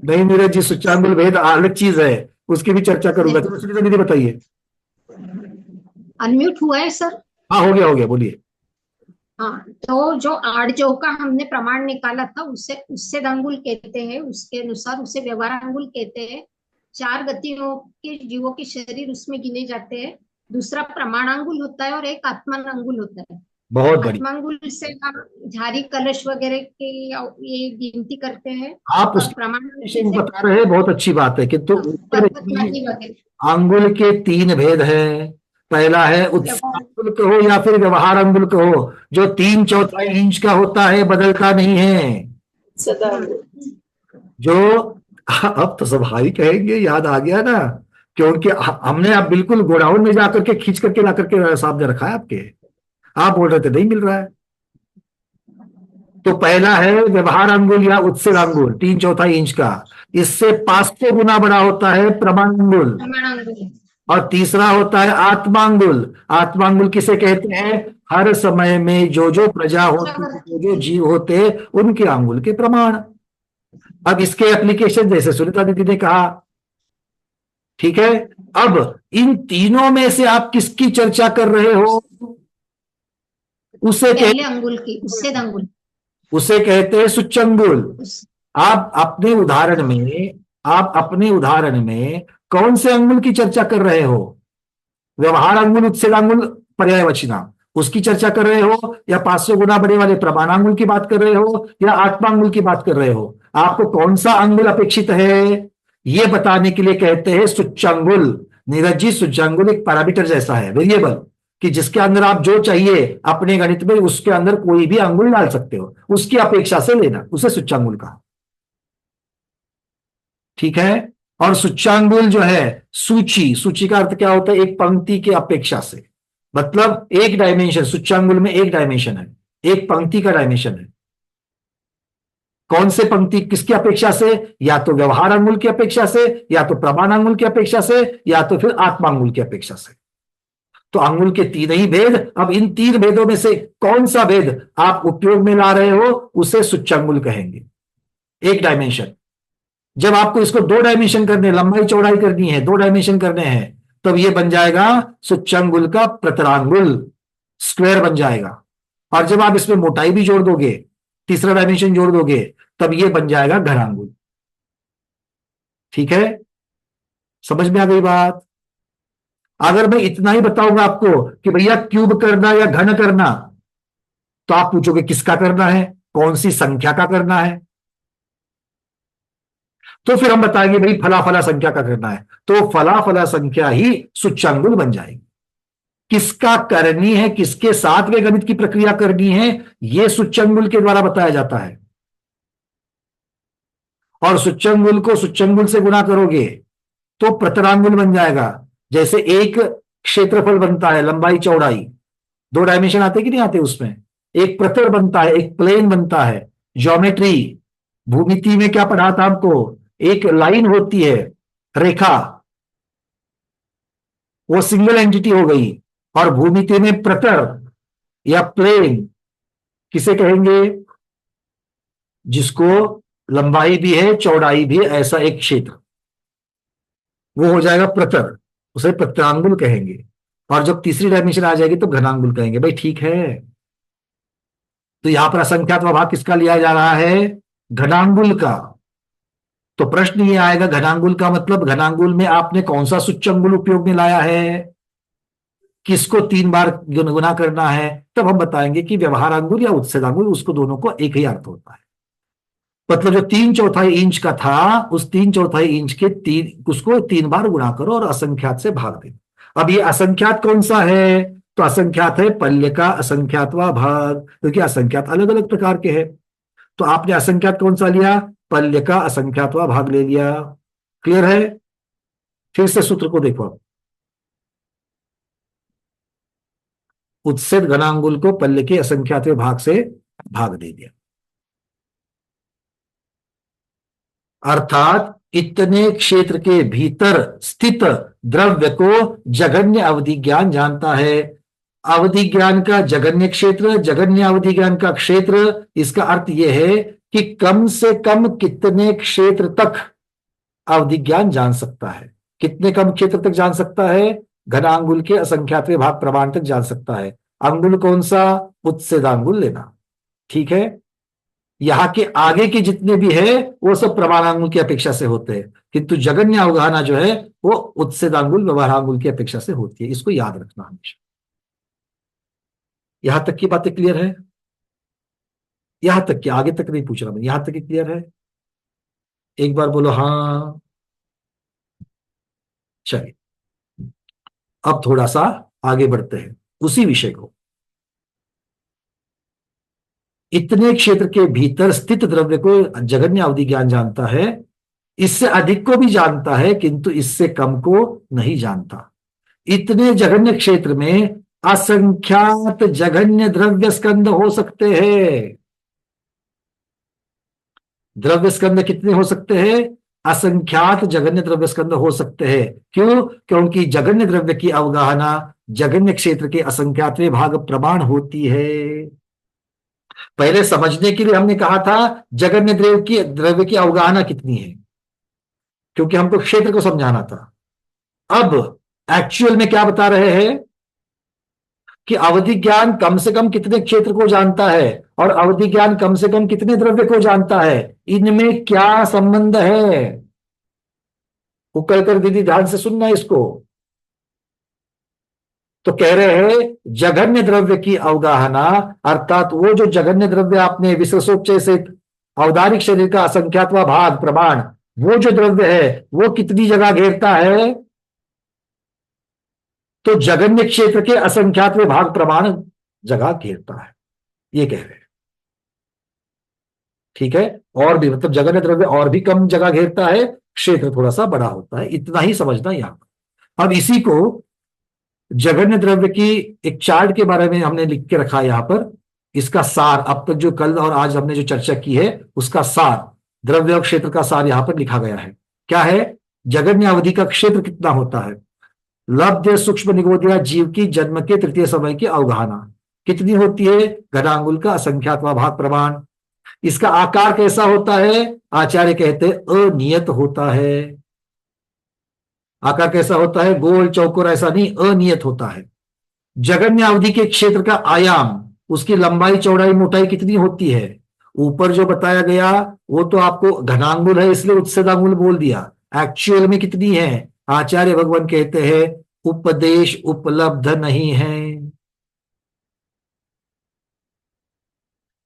नहीं नीरज जी, सुच्चांगुल भेद अलग चीज है, उसकी भी चर्चा करूंगा। तो सुनीता दीदी बताइए। अनम्यूट हुआ है सर? हाँ हो गया, बोलिए। हाँ, तो जो 8 चौका हमने प्रमाण निकाला था उससे अंगुल कहते हैं, उसके अनुसार उसे व्यवहार अंगुल कहते हैं। 4 गतियों के जीवों के शरीर उसमें गिने जाते हैं। दूसरा प्रमाणांगुल होता है और एक आत्मान अंगुल होता है। बहुत बढ़िया। आत्मांगुल से हम झारी कलश वगैरह की ये गिनती करते हैं। आप और उसके प्रमाण विषय में बता रहे हैं, बहुत अच्छी बात है, किंतु उत्तर पर्वतमाली वगैरह। अंगुल के 3 भेद हैं। पहला है उत्सेद अंगुल कहो या फिर व्यवहार अंगुल कहो, जो 3/4 इंच का होता है, बदलता नहीं है। सदा अंगुल। जो अब तो सब हाई कहेंगे, याद आ गया ना, क्योंकि हमने अब बिल्कुल गोडाउन में जाकर के खींच करके ला करके सामने रखा है आपके, आप बोल रहे थे नहीं मिल रहा है। तो पहला है व्यवहार अंगुल या उत्सेद अंगुल 3/4 इंच का, इससे 500 गुना बड़ा होता है प्रमाण अंगुल। प्रमाणांगुल। और तीसरा होता है आत्मांगुल। आत्मांगुल किसे कहते हैं? हर समय में जो जो प्रजा होती, जो जो जीव होते, उनके अंगुल के प्रमाण। अब इसके एप्लीकेशन जैसे सुनीता दीदी ने कहा, ठीक है। अब इन तीनों में से आप किसकी चर्चा कर रहे हो? पहले अंगुल की, उत्सेद अंगुल। उसे कहते हैं सुच्चंगुल। आप अपने उदाहरण में कौन से अंगुल की चर्चा कर रहे हो? व्यवहार अंगुल, उत्सेद अंगुल, पर्यायवचना, उसकी चर्चा कर रहे हो, या 500 गुना बड़े वाले प्रमाणांगुल की बात कर रहे हो, या आत्मांगुल की बात कर रहे हो? आपको कौन सा अंगुल अपेक्षित है ये बताने के लिए कहते हैं सुच्चंगुल। नीरज जी, सुच्चंगुल एक पैरामीटर जैसा है, वेरिएबल, कि जिसके अंदर आप जो चाहिए अपने गणित में उसके अंदर कोई भी अंगुल डाल सकते हो, उसकी अपेक्षा से लेना, उसे सुच्चांगुल कहा। ठीक है। और सुच्चांगुल जो है, सूची का अर्थ क्या होता है? एक पंक्ति के अपेक्षा से, मतलब एक डायमेंशन। सुच्चांगुल में एक डायमेंशन है, एक पंक्ति का डायमेंशन है। कौन से पंक्ति, किसकी अपेक्षा से? या तो व्यवहार अंगुल की अपेक्षा से, या तो प्रमाण अंगुल की अपेक्षा से, या तो फिर आत्मांगुल की अपेक्षा से। तो अंगुल के तीन ही भेद। अब इन तीन भेदों में से कौन सा भेद आप उपयोग में ला रहे हो, उसे सुच्चांगुल कहेंगे। एक डायमेंशन। जब आपको इसको 2 डायमेंशन करने, लंबाई चौड़ाई करनी है, 2 डायमेंशन करने हैं, तब ये बन जाएगा सुच्चांगुल का प्रतरांगुल, स्क्वायर बन जाएगा। और जब आप इसमें मोटाई भी जोड़ दोगे, तीसरा डायमेंशन जोड़ दोगे, तब ये बन जाएगा घनांगुल। ठीक है, समझ में आ गई बात? अगर मैं इतना ही बताऊंगा आपको कि भैया क्यूब करना या घन करना, तो आप पूछोगे किसका करना है, कौन सी संख्या का करना है? तो फिर हम बताएंगे भाई फला फला संख्या का करना है, तो फला फला संख्या ही सुच्चांगुल बन जाएगी। किसका करनी है, किसके साथ में गणित की प्रक्रिया करनी है, यह सुच्चांगुल के द्वारा बताया जाता है। और सुच्चांगुल को सुच्चांगुल से गुणा करोगे तो प्रतरांगुल बन जाएगा। जैसे एक क्षेत्रफल बनता है, लंबाई चौड़ाई, 2 डायमेंशन आते कि नहीं आते उसमें, एक प्रतर बनता है, एक प्लेन बनता है। ज्योमेट्री, भूमिति में क्या पढ़ा था आपको? एक लाइन होती है, रेखा, वो सिंगल एंटिटी हो गई। और भूमिति में प्रतर या प्लेन किसे कहेंगे? जिसको लंबाई भी है, चौड़ाई भी है, ऐसा एक क्षेत्र, वो हो जाएगा प्रतर, उसे प्रतरांगुल कहेंगे। और जब तीसरी डायमेंशन आ जाएगी तो घनांगुल कहेंगे। भाई ठीक है, तो यहां पर असंख्यात्मक भाग किसका लिया जा रहा है? घनांगुल का। तो प्रश्न ये आएगा, घनांगुल का मतलब घनांगुल में आपने कौन सा सुच्चांगुल उपयोग में लाया है, किसको 3 बार गुना करना है? तब हम बताएंगे कि व्यवहार अंगुल या उत्सेदांगुल, उसको दोनों को एक ही अर्थ होता है। मतलब जो 3/4 इंच का था, उस 3/4 इंच के उसको 3 बार गुणा करो और असंख्यात से भाग दे। अब ये असंख्यात कौन सा है? तो असंख्यात है पल्य का असंख्यातवा भाग, क्योंकि असंख्यात अलग अलग प्रकार के हैं। तो आपने असंख्यात कौन सा लिया? पल्य का असंख्यातवा भाग ले लिया। क्लियर है? फिर से सूत्र को देखो। उत्सेद घनांगुल को पल्य के असंख्यातवे भाग से भाग दे दिया, अर्थात इतने क्षेत्र के भीतर स्थित द्रव्य को जगन्य अवधि ज्ञान जानता है। अवधि ज्ञान का जगन्य क्षेत्र, जगन्य अवधि ज्ञान का क्षेत्र, इसका अर्थ यह है कि कम से कम कितने क्षेत्र तक अवधि ज्ञान जान सकता है। कितने कम क्षेत्र तक जान सकता है? घनांगुल के असंख्यातवे भाग प्रमाण तक जान सकता है। अंगुल कौन सा? उत्सेदांगुल लेना। ठीक है, यहां के आगे के जितने भी है वो सब प्रमाणांगुल की अपेक्षा से होते हैं, किंतु जगन्य अवगाहना जो है वो उत्सेदांगुल व्यवहारांगुल की अपेक्षा से होती है। इसको याद रखना हमेशा। यहां तक की बातें क्लियर है? यहां तक की, आगे तक नहीं पूछ रहा मैं, यहां तक की क्लियर है? एक बार बोलो हाँ। चलिए, अब थोड़ा सा आगे बढ़ते हैं उसी विषय को। इतने क्षेत्र के भीतर स्थित द्रव्य को जगन्य अवधि ज्ञान जानता है, इससे अधिक को भी जानता है किंतु इससे कम को नहीं जानता। इतने जगन्य क्षेत्र में असंख्यात जगन्य द्रव्य स्कंद हो सकते हैं। द्रव्य स्कंद कितने हो सकते हैं? असंख्यात जगन्य द्रव्य स्कंद हो सकते हैं। क्यों? क्योंकि जगन्य द्रव्य की अवगाहना जगन्य क्षेत्र के असंख्यातवें भाग प्रमाण होती है। पहले समझने के लिए हमने कहा था जगन्य द्रव्य की अवगाहना कितनी है, क्योंकि हमको क्षेत्र को समझाना था। अब एक्चुअल में क्या बता रहे हैं कि अवधि ज्ञान कम से कम कितने क्षेत्र को जानता है और अवधि ज्ञान कम से कम कितने द्रव्य को जानता है, इनमें क्या संबंध है? उकल कर दीदी ध्यान से सुनना इसको। तो कह रहे हैं जघन्य द्रव्य की अवगाहना, अर्थात वो जो जघन्य द्रव्य आपने विशेषोपचय से औदारिक शरीर का असंख्यातवा भाग प्रमाण, वो जो द्रव्य है वो कितनी जगह घेरता है? तो जगन्य क्षेत्र के असंख्यातवें भाग प्रमाण जगह घेरता है, ये कह रहे हैं। ठीक है, और भी मतलब जगन्य द्रव्य और भी कम जगह घेरता है, क्षेत्र थोड़ा सा बड़ा होता है, इतना ही समझना यहां पर। अब इसी को जगन्य द्रव्य की एक चार्ट के बारे में हमने लिख के रखा है यहां पर। इसका सार, अब तक जो कल और आज हमने जो चर्चा की है उसका सार, द्रव्य और क्षेत्र का सार यहां पर लिखा गया है। क्या है? जगन्य अवधि का क्षेत्र कितना होता है? लब्ध सूक्ष्म निगोदिया जीव की जन्म के तृतीय समय की अवगाहना कितनी होती है? घनांगुल का असंख्यातवा भाग प्रमाण। इसका आकार कैसा होता है? आचार्य कहते हैं अनियत होता है। आकार कैसा होता है? गोल चौकोर ऐसा नहीं, अनियत होता है। जगन्य अवधि के क्षेत्र का आयाम, उसकी लंबाई चौड़ाई मोटाई कितनी होती है? ऊपर जो बताया गया वो तो आपको घनांगुल है इसलिए उच्छेदांगुल बोल दिया, एक्चुअल में कितनी है? आचार्य भगवान कहते हैं उपदेश उपलब्ध नहीं है।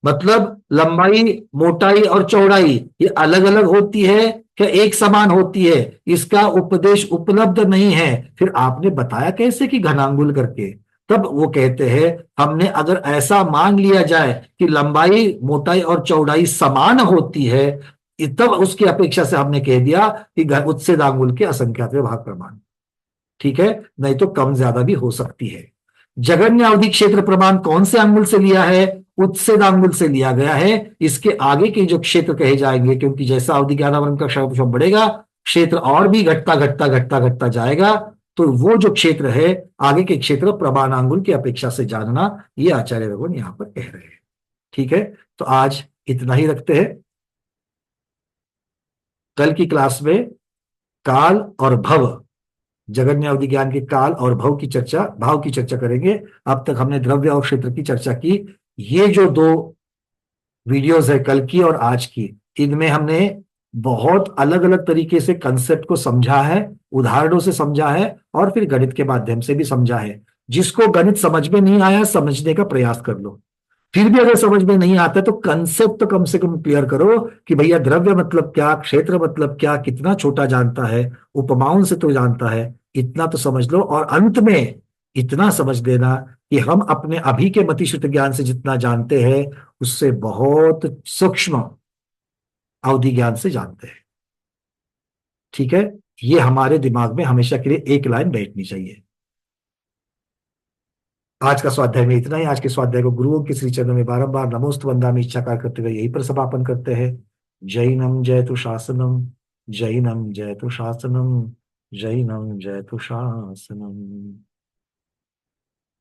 मतलब लंबाई मोटाई और चौड़ाई ये अलग अलग होती है क्या एक समान होती है? इसका उपदेश उपलब्ध नहीं है। फिर आपने बताया कैसे कि घनांगुल करके? तब वो कहते हैं हमने अगर ऐसा मान लिया जाए कि लंबाई मोटाई और चौड़ाई समान होती है, तब उसकी अपेक्षा से हमने कह दिया कि उच्छेदांगुल के असंख्यातवें भाग प्रमाण। ठीक है, नहीं तो कम ज्यादा भी हो सकती है। जगन्य अवधि क्षेत्र प्रमाण कौन से अंगुल से लिया है? उच्छेदांगुल से लिया गया है। इसके आगे के जो क्षेत्र कहे जाएंगे, क्योंकि जैसा अवधि ज्ञानावरण का क्षमता बढ़ेगा क्षेत्र और भी घटता घटता घटता घटता जाएगा, तो वो जो क्षेत्र है आगे के क्षेत्र प्रमाणांगुल की अपेक्षा से जानना, ये आचार्य भगवान यहां पर कह रहे हैं। ठीक है, तो आज इतना ही रखते हैं। कल की क्लास में काल और भव, जगन्य अवधि ज्ञान के काल और भाव की चर्चा करेंगे। अब तक हमने द्रव्य और क्षेत्र की चर्चा की। ये जो दो वीडियोस है कल की और आज की, इनमें हमने बहुत अलग अलग तरीके से कंसेप्ट को समझा है, उदाहरणों से समझा है और फिर गणित के माध्यम से भी समझा है। जिसको गणित समझ में नहीं आया समझने का प्रयास कर लो। फिर भी अगर समझ में नहीं आता तो कंसेप्ट तो कम से कम क्लियर करो कि भैया द्रव्य मतलब क्या, क्षेत्र मतलब क्या, कितना छोटा जानता है, उपमाओं से तो जानता है, इतना तो समझ लो। और अंत में इतना समझ लेना कि हम अपने अभी के मतिश्रुत ज्ञान से जितना जानते हैं उससे बहुत सूक्ष्म अवधि ज्ञान से जानते हैं। ठीक है, ये हमारे दिमाग में हमेशा के लिए एक लाइन बैठनी चाहिए। आज का स्वाध्याय में इतना ही। आज के स्वाध्याय को गुरुओं के श्री चरणों में बारंबार नमोस्त वंदामि इच्छाकार करते हुए यही पर समापन करते हैं। जैनम जयतु शासनम, जैनम जयतु शासनम, जैनम जयतु शासनम।